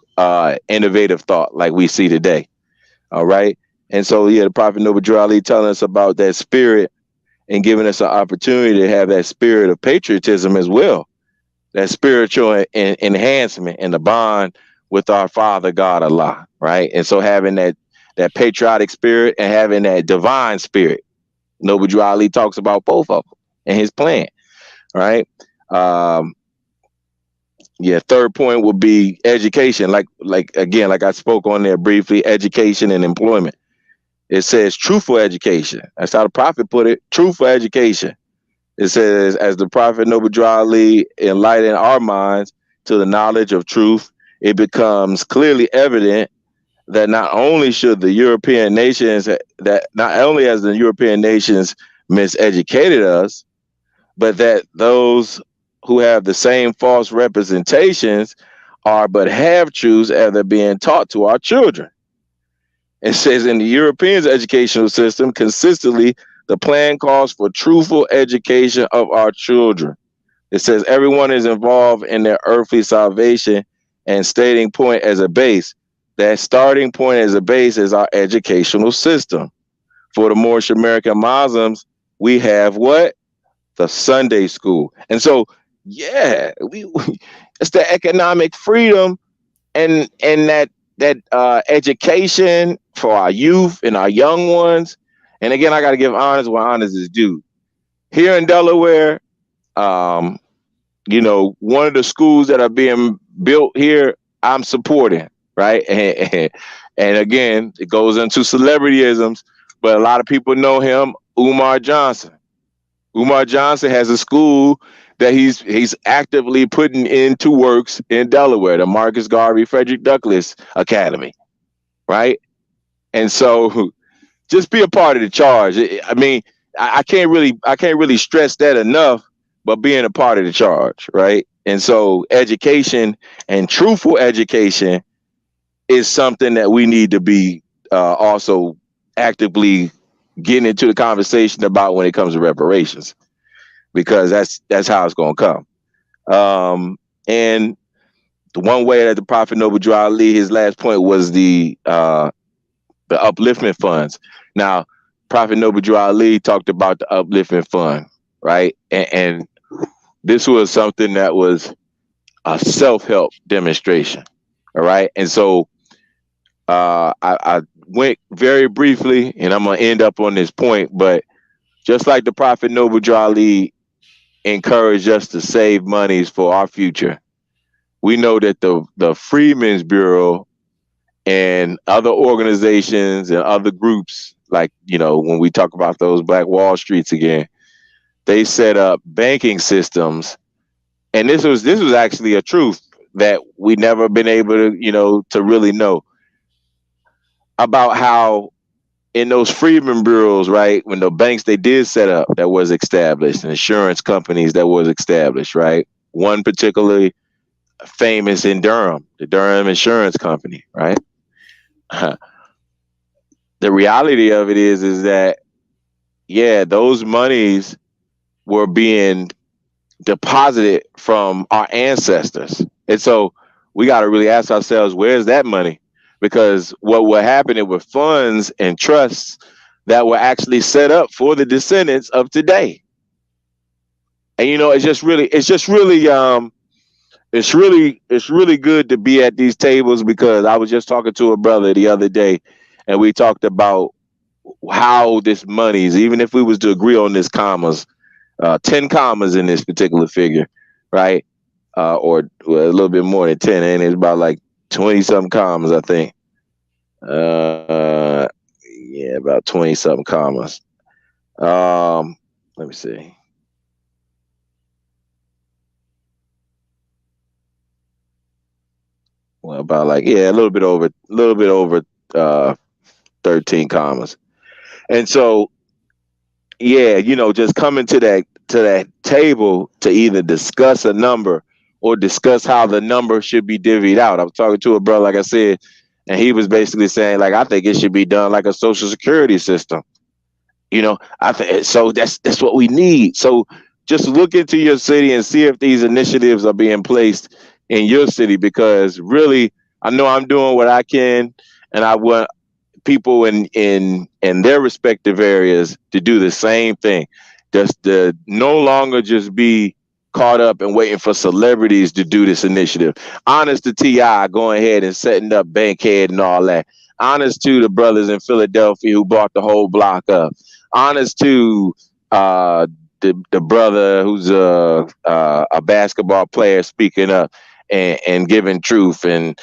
innovative thought like we see today. All right. And so, yeah, the Prophet Noble Drew Ali telling us about that spirit and giving us an opportunity to have that spirit of patriotism as well, that spiritual enhancement and the bond with our Father God Allah, right? And so having that patriotic spirit and having that divine spirit. Noble Drew Ali talks about both of them in his plan, right? Um, yeah, third point would be education. Like again, like I spoke on there briefly, education and employment. It says truthful education. That's how the prophet put it. Truthful education. It says, as the Prophet Noble Drew Ali enlightened our minds to the knowledge of truth, it becomes clearly evident that not only should the European nations, that not only has the European nations miseducated us, but that those who have the same false representations are but half truths as they're being taught to our children. It says in the Europeans' educational system consistently The plan calls for truthful education of our children. It says everyone is involved in their earthly salvation and stating point as a base. That starting point as a base is our educational system. For the Moorish American Muslims, we have what? The Sunday school. And so, yeah, we it's the economic freedom and that education for our youth and our young ones. And again, I got to give honors where honors is due. Here in Delaware, um, one of the schools that are being built here, I'm supporting, right? And again, it goes into celebrityisms, but a lot of people know him, Umar Johnson. Umar Johnson has a school that he's actively putting into works in Delaware, the Marcus Garvey Frederick Douglass Academy, right? And so just be a part of the charge. I mean, I can't really stress that enough, but being a part of the charge, right? And so education and truthful education is something that we need to be also actively getting into the conversation about when it comes to reparations, because that's how it's going to come. And the one way that the Prophet Noble Drew Ali, his last point was the upliftment funds. Now, Prophet Noble Drew Ali talked about the upliftment fund, right? And this was something that was a self-help demonstration, all right? And so I went very briefly, and I'm going to end up on this point, but just like the Prophet Noble Drew Ali encouraged us to save monies for our future, we know that the Freedmen's Bureau and other organizations and other groups, like, when we talk about those Black Wall Streets again, they set up banking systems. And this was actually a truth that we never been able to, to really know about how in those freedmen bureaus, right, when the banks they did set up that was established, and insurance companies that was established, right? One particularly famous in Durham, the Durham Insurance Company, right? The reality of it is that, yeah, those monies were being deposited from our ancestors. And so we got to really ask ourselves, where's that money? Because what will happen with funds and trusts that were actually set up for the descendants of today. And it's really good to be at these tables, because I was just talking to a brother the other day, and we talked about how this money's, even if we was to agree on this commas, 10 commas in this particular figure, right? Or well, a little bit more than 10, and it's about like 20 something commas, I think. Yeah, about 20 something commas. Let me see. Well, about like, yeah, a little bit over 13 commas. And so, yeah, just coming to that table to either discuss a number or discuss how the number should be divvied out. I was talking to a brother, like I said, and he was basically saying, like, I think it should be done like a social security system. I think so. That's what we need. So just look into your city and see if these initiatives are being placed in your city, because really, I know I'm doing what I can, and I want people in their respective areas to do the same thing. Just to no longer just be caught up and waiting for celebrities to do this initiative. Honest to Ti going ahead and setting up Bankhead and all that. Honest to the brothers in Philadelphia who bought the whole block up. Honest to the brother who's a basketball player speaking up and giving truth and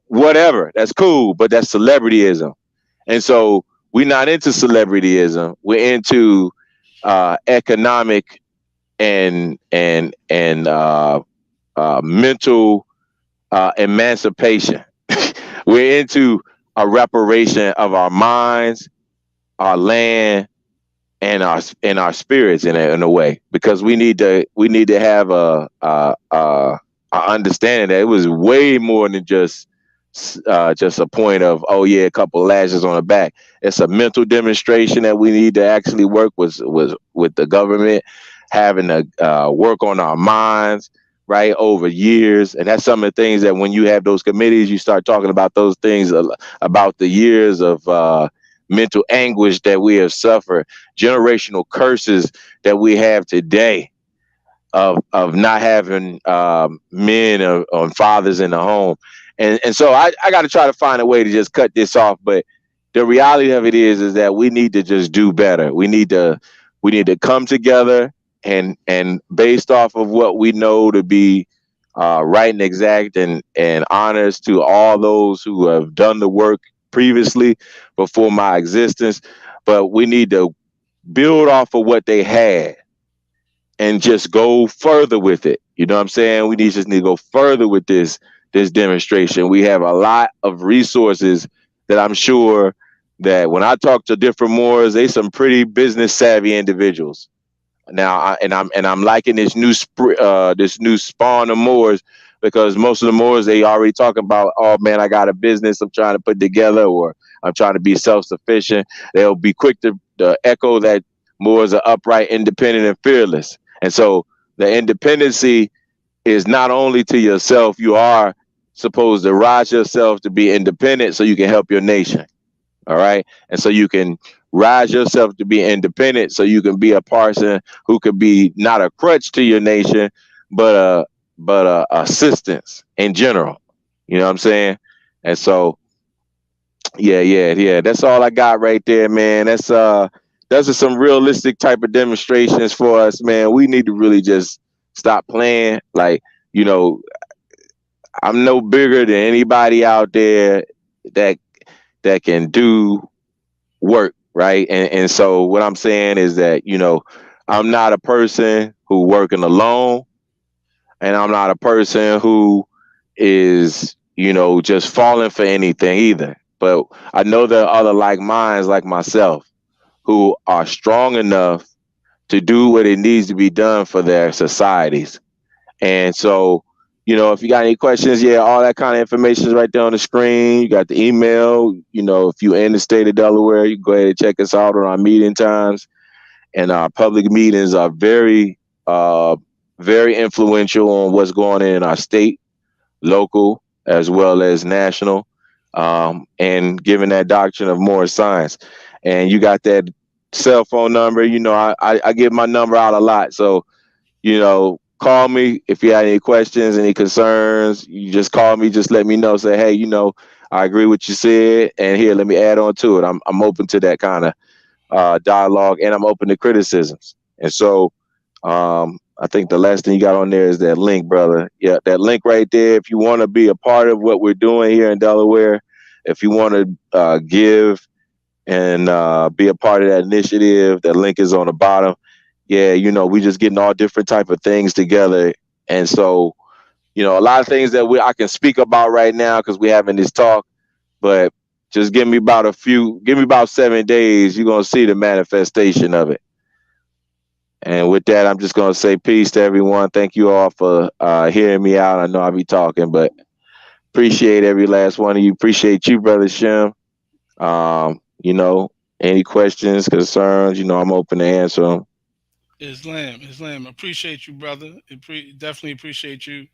whatever. That's cool, but that's celebrityism. And so we're not into celebrityism. We're into economic and mental emancipation. We're into a reparation of our minds, our land, and our spirits in a way, because we need to have a understanding that it was way more than just just a point of, oh yeah, a couple lashes on the back. It's a mental demonstration that we need to actually work with the government, having to work on our minds, right, over years. And that's some of the things that when you have those committees, you start talking about those things, about the years of mental anguish that we have suffered, generational curses that we have today of not having men or fathers in the home. And so I got to try to find a way to just cut this off. But the reality of it is that we need to just do better. We need to come together, and based off of what we know to be right and exact, and honest to all those who have done the work previously before my existence. But we need to build off of what they had and just go further with it. You know what I'm saying? We just need to go further with this demonstration. We have a lot of resources that I'm sure that when I talk to different Moors, they some pretty business savvy individuals. Now, I'm liking this new spawn of Moors, because most of the Moors, they already talking about, oh man, I got a business I'm trying to put together, or I'm trying to be self sufficient. They'll be quick to echo that Moors are upright, independent, and fearless. And so the independency is not only to yourself. You are supposed to rise yourself to be independent so you can help your nation. All right. And so you can rise yourself to be independent so you can be a person who could be not a crutch to your nation, but a assistance in general. You know what I'm saying? And so yeah. That's all I got right there, man. Those are some realistic type of demonstrations for us, man. We need to really just stop playing. Like, you know, I'm no bigger than anybody out there that can do work, right? And so what I'm saying is that, I'm not a person who working alone, and I'm not a person who is, just falling for anything either. But I know there are other like minds like myself who are strong enough to do what it needs to be done for their societies. And so, if you got any questions, yeah, all that kind of information is right there on the screen. You got the email. If you're in the state of Delaware, you can go ahead and check us out on our meeting times. And our public meetings are uh, very influential on what's going on in our state, local, as well as national, and given that doctrine of more science. And you got that cell phone number. I give my number out a lot. So, call me if you have any questions, any concerns. You just call me, just let me know. Say, hey, I agree with what you said, and here, let me add on to it. I'm open to that kind of dialogue, and I'm open to criticisms. And so, I think the last thing you got on there is that link, brother. Yeah, that link right there. If you want to be a part of what we're doing here in Delaware, if you want to give and be a part of that initiative, that link is on the bottom. Yeah, we just getting all different type of things together. And so, a lot of things that I can speak about right now because we're having this talk, but just give me about 7 days, you're gonna see the manifestation of it. And with that, I'm just gonna say peace to everyone. Thank you all for hearing me out. I know I'll be talking, but appreciate every last one of you. Appreciate you, brother Shem. Um, you know, any questions, concerns, I'm open to answer them. Islam. Appreciate you, brother. Definitely appreciate you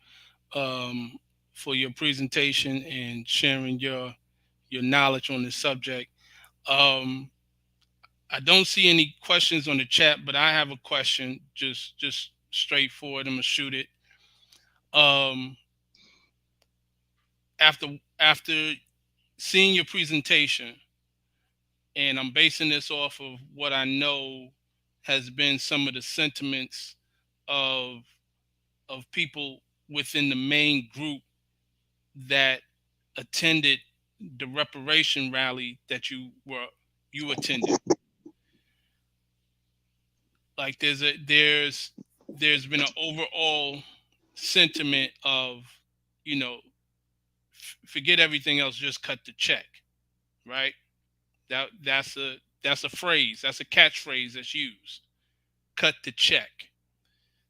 um, for your presentation and sharing your knowledge on this subject. Um, I don't see any questions on the chat, but I have a question, just straightforward. I'm gonna shoot it. Um, after seeing your presentation, and I'm basing this off of what I know has been some of the sentiments of people within the main group that attended the reparation rally that you attended. Like there's been an overall sentiment of, you know forget everything else, just cut the check, right? That's a phrase, that's a catchphrase that's used. Cut the check.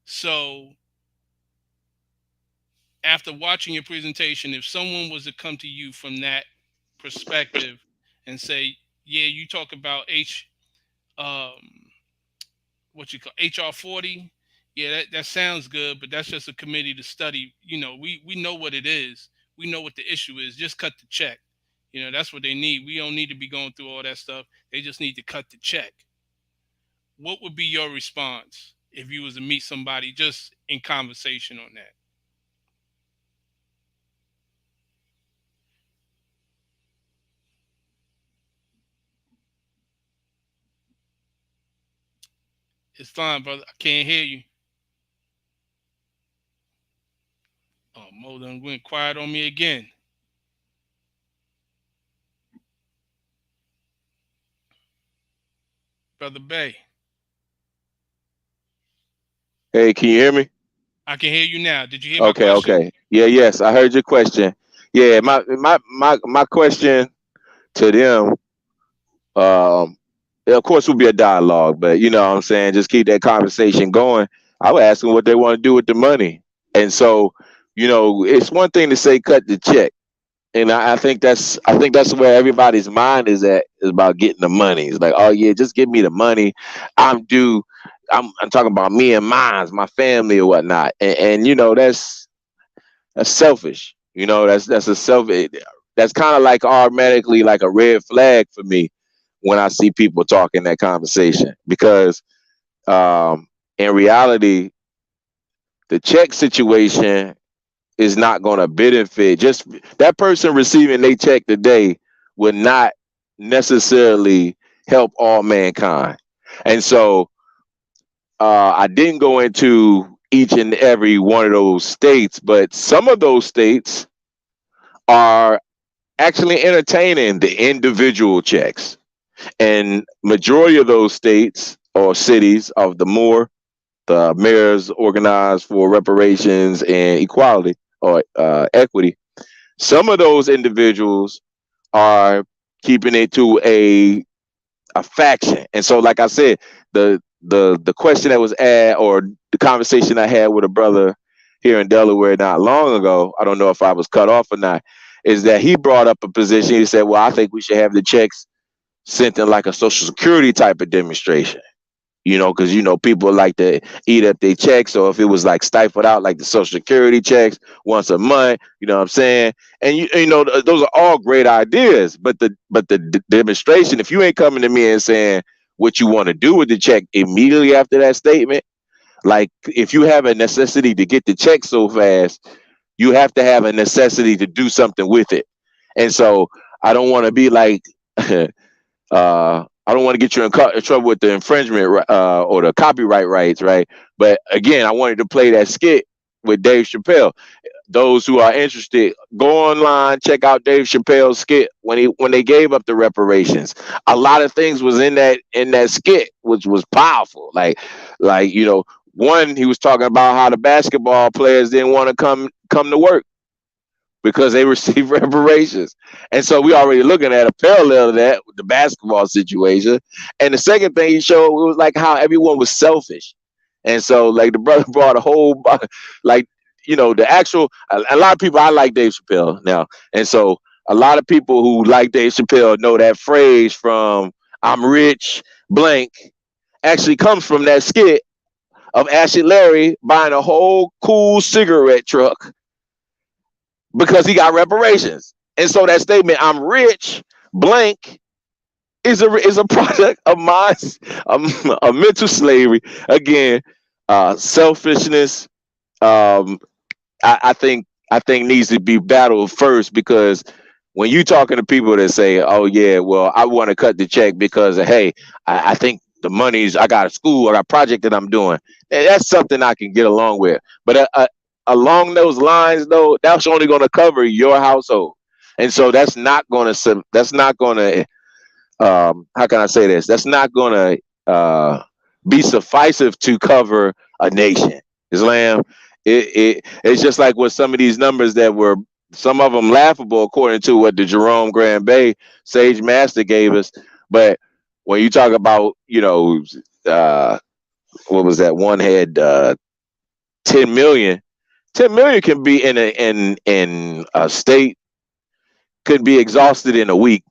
So after watching your presentation, if someone was to come to you from that perspective and say, "Yeah, you talk about um, what you call HR 40. Yeah, that sounds good, but that's just a committee to study. We know what it is. We know what the issue is. Just cut the check. That's what they need. We don't need to be going through all that stuff. They just need to cut the check." What would be your response if you was to meet somebody just in conversation on that? It's fine, brother. I can't hear you. Oh, Mo done went quiet on me again. Brother Bay, Hey, can you hear me? I can hear you now. Did you hear my Okay, question? okay. Yeah, yes, I heard your question. Yeah, my question to them, um, of course, would be a dialogue, but you know what I'm saying. Just keep that conversation going. I would ask them what they want to do with the money, and so, it's one thing to say cut the check, and I think that's where everybody's mind is about getting the money. It's like, oh yeah, just give me the money. I'm due. I'm talking about me and mine, my family or whatnot, and that's selfish. That's a that's kind of like automatically like a red flag for me when I see people talking that conversation because um, in reality, the check situation is not going to benefit just that person receiving their check today would not necessarily help all mankind. And so I didn't go into each and every one of those states, but some of those states are actually entertaining the individual checks. And majority of those states or cities of the mayors organized for reparations and equality or equity, some of those individuals are keeping it to a faction. And so, like I said, the question that was asked or the conversation I had with a brother here in Delaware not long ago, I don't know if I was cut off or not, is that he brought up a position. He said, "Well, I think we should have the checks sent in like a Social Security type of demonstration." Because people like to eat up their checks. So if it was like stifled out, like the Social Security checks once a month, you know what I'm saying? And those are all great ideas. But the demonstration, if you ain't coming to me and saying what you want to do with the check immediately after that statement, like if you have a necessity to get the check so fast, you have to have a necessity to do something with it. And so I don't want to be like I don't want to get you in trouble with the infringement or the copyright rights, right? But again, I wanted to play that skit with Dave Chappelle. Those who are interested, go online, check out Dave Chappelle's skit when they gave up the reparations. A lot of things was in that skit, which was powerful. Like one, he was talking about how the basketball players didn't want to come to work because they receive reparations. And so we already looking at a parallel to that with the basketball situation. And the second thing he showed was like how everyone was selfish. And so like the brother brought a whole like the actual a lot of people I like Dave Chappelle now. And so a lot of people who like Dave Chappelle know that phrase from I'm rich blank actually comes from that skit of Ashley Larry buying a whole cool cigarette truck because he got reparations. And so that statement, "I'm rich," blank, is a product of my a mental slavery. Again, selfishness. Um, I think needs to be battled first because when you talking to people that say, "Oh yeah, well I want to cut the check because hey, I think the money's I got a school, I got a project that I'm doing," that's something I can get along with. But along those lines, though, that's only going to cover your household, and so that's not going to how can I say this? That's not going to be sufficient to cover a nation. Islam, it's just like with some of these numbers that were some of them laughable according to what the Jerome Grand Bay Sage Master gave us. But when you talk about, uh, what was that one had 10 million $10 million can be in a state could be exhausted in a week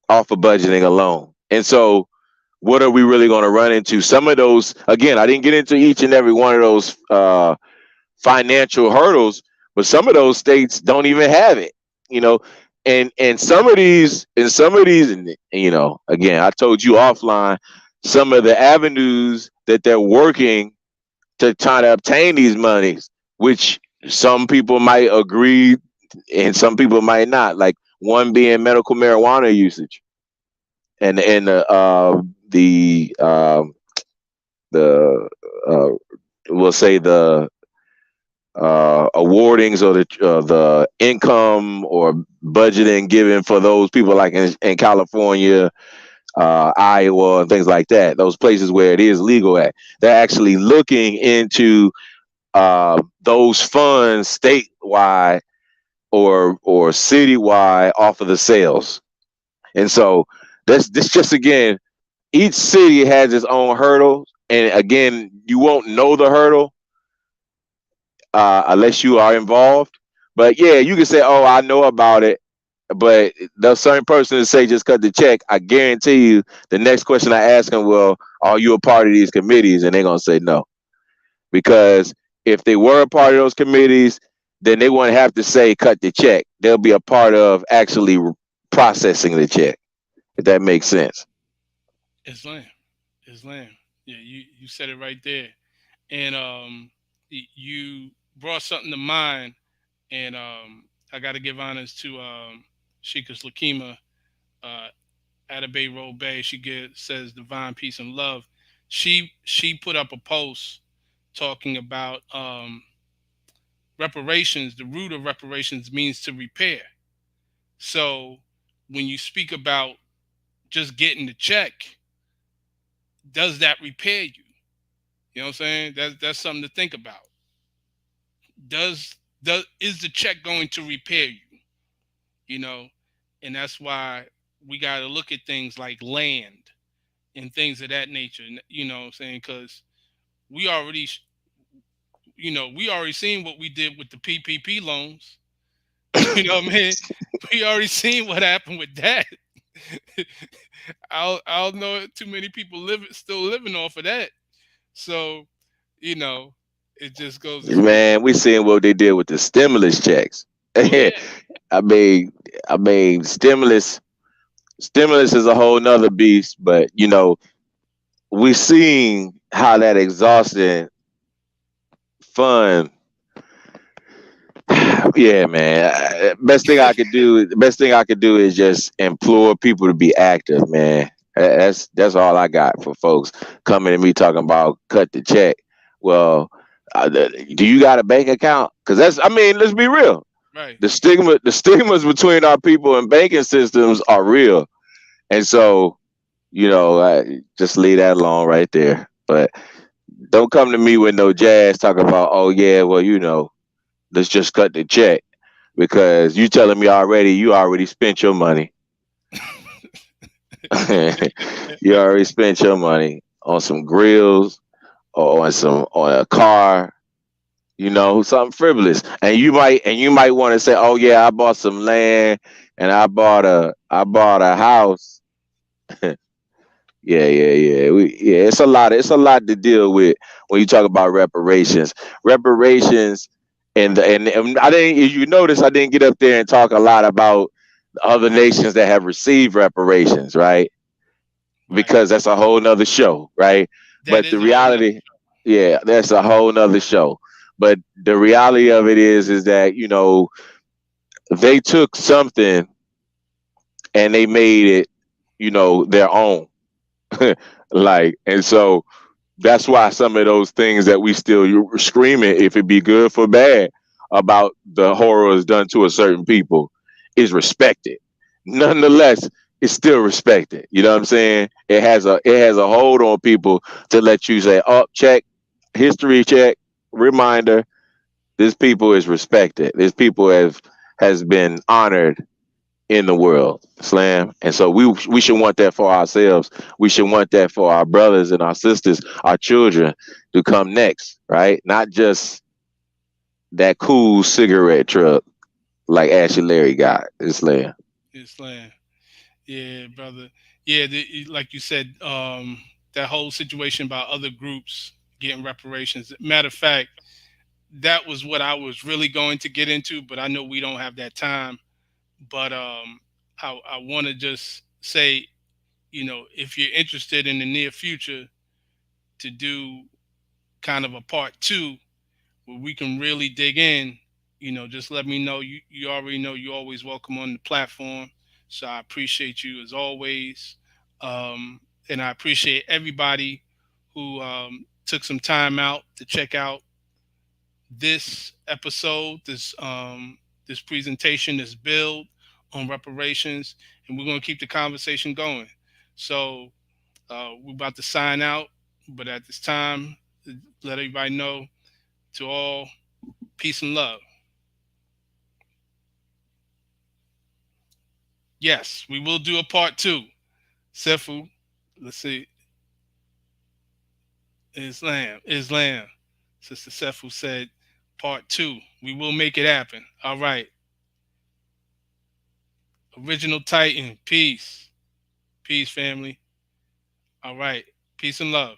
off of budgeting alone. And so, what are we really going to run into? Some of those, again, I didn't get into each and every one of those financial hurdles, but some of those states don't even have it. You know, and some of these, and again, I told you offline, some of the avenues that they're working to try to obtain these monies, which some people might agree and some people might not. Like one being medical marijuana usage, and the we'll say the awardings or the income or budgeting given for those people like in California, Iowa, and things like that. Those places where it is legal at, they're actually looking into those funds statewide or citywide off of the sales. And so this just again, each city has its own hurdle, and again, you won't know the hurdle unless you are involved. But yeah, you can say, "Oh, I know about it," but the certain person to say just cut the check. I guarantee you, the next question I ask them, "Well, are you a part of these committees?" And they're gonna say no, because if they were a part of those committees, then they wouldn't have to say cut the check. They'll be a part of actually processing the check. If that makes sense. Islam, Islam. Yeah, you said it right there, and you brought something to mind, and I got to give honors to Sheikah Lakima, uh, Atabey Road Bay. Says divine peace and love. She put up a post talking about reparations. The root of reparations means to repair. So when you speak about just getting the check, does that repair you? You know what I'm saying? That's something to think about. Does is the check going to repair you? You know, and that's why we got to look at things like land and things of that nature. You know what I'm saying? Because we already, we already seen what we did with the PPP loans. You know what I mean? We already seen what happened with that. I don't know too many people still living off of that. So, you know, it just goes to speak. Man, we seeing what they did with the stimulus checks. Oh I yeah, mean, stimulus is a whole nother beast, but we seeing how that exhausting fun. Yeah, man. Best thing I could do is just implore people to be active, man. That's all I got for folks coming to me talking about cut the check. Well, do you got a bank account? Because I mean, let's be real. right. The stigmas between our people and banking systems are real, and so I just leave that alone right there. But don't come to me with no jazz talking about, oh yeah, well let's just cut the check because you already spent your money. You already spent your money on some grills or on a car, something frivolous. And you might want to say, "Oh yeah, I bought some land and I bought a house." Yeah, yeah, yeah. It's a lot to deal with when you talk about reparations. Reparations, and I didn't. If you notice, I didn't get up there and talk a lot about other nations that have received reparations, right? Right. Because that's a whole nother show, right? That But the is a whole nother. reality, yeah, that's a whole nother show. But the reality of it is that they took something and they made it, their own. Like, and so that's why some of those things that we still screaming, if it be good for bad, about the horrors done to a certain people, is respected. Nonetheless, it's still respected. You know what I'm saying? It has a hold on people to let you say, "Oh, check, history check, reminder. This people is respected. This people has been honored in the world, Slam." And so we should want that for ourselves. We should want that for our brothers and our sisters, our children to come next, right? Not just that cool cigarette truck like Ashley Larry got. Islam. Islam. Yeah, brother. Yeah, like you said, that whole situation about other groups getting reparations. Matter of fact, that was what I was really going to get into, but I know we don't have that time. But I want to just say, if you're interested in the near future to do kind of a part two where we can really dig in, just let me know. You already know you're always welcome on the platform. So I appreciate you as always. And I appreciate everybody who took some time out to check out this episode, this presentation, this build on reparations, and we're gonna keep the conversation going. So we're about to sign out, but at this time, let everybody know, to all, peace and love. Yes, we will do a part two. Sefu, let's see, Islam. Sister Sefu said part two. We will make it happen. All right. Original Titan, peace. Peace, family. All right. Peace and love.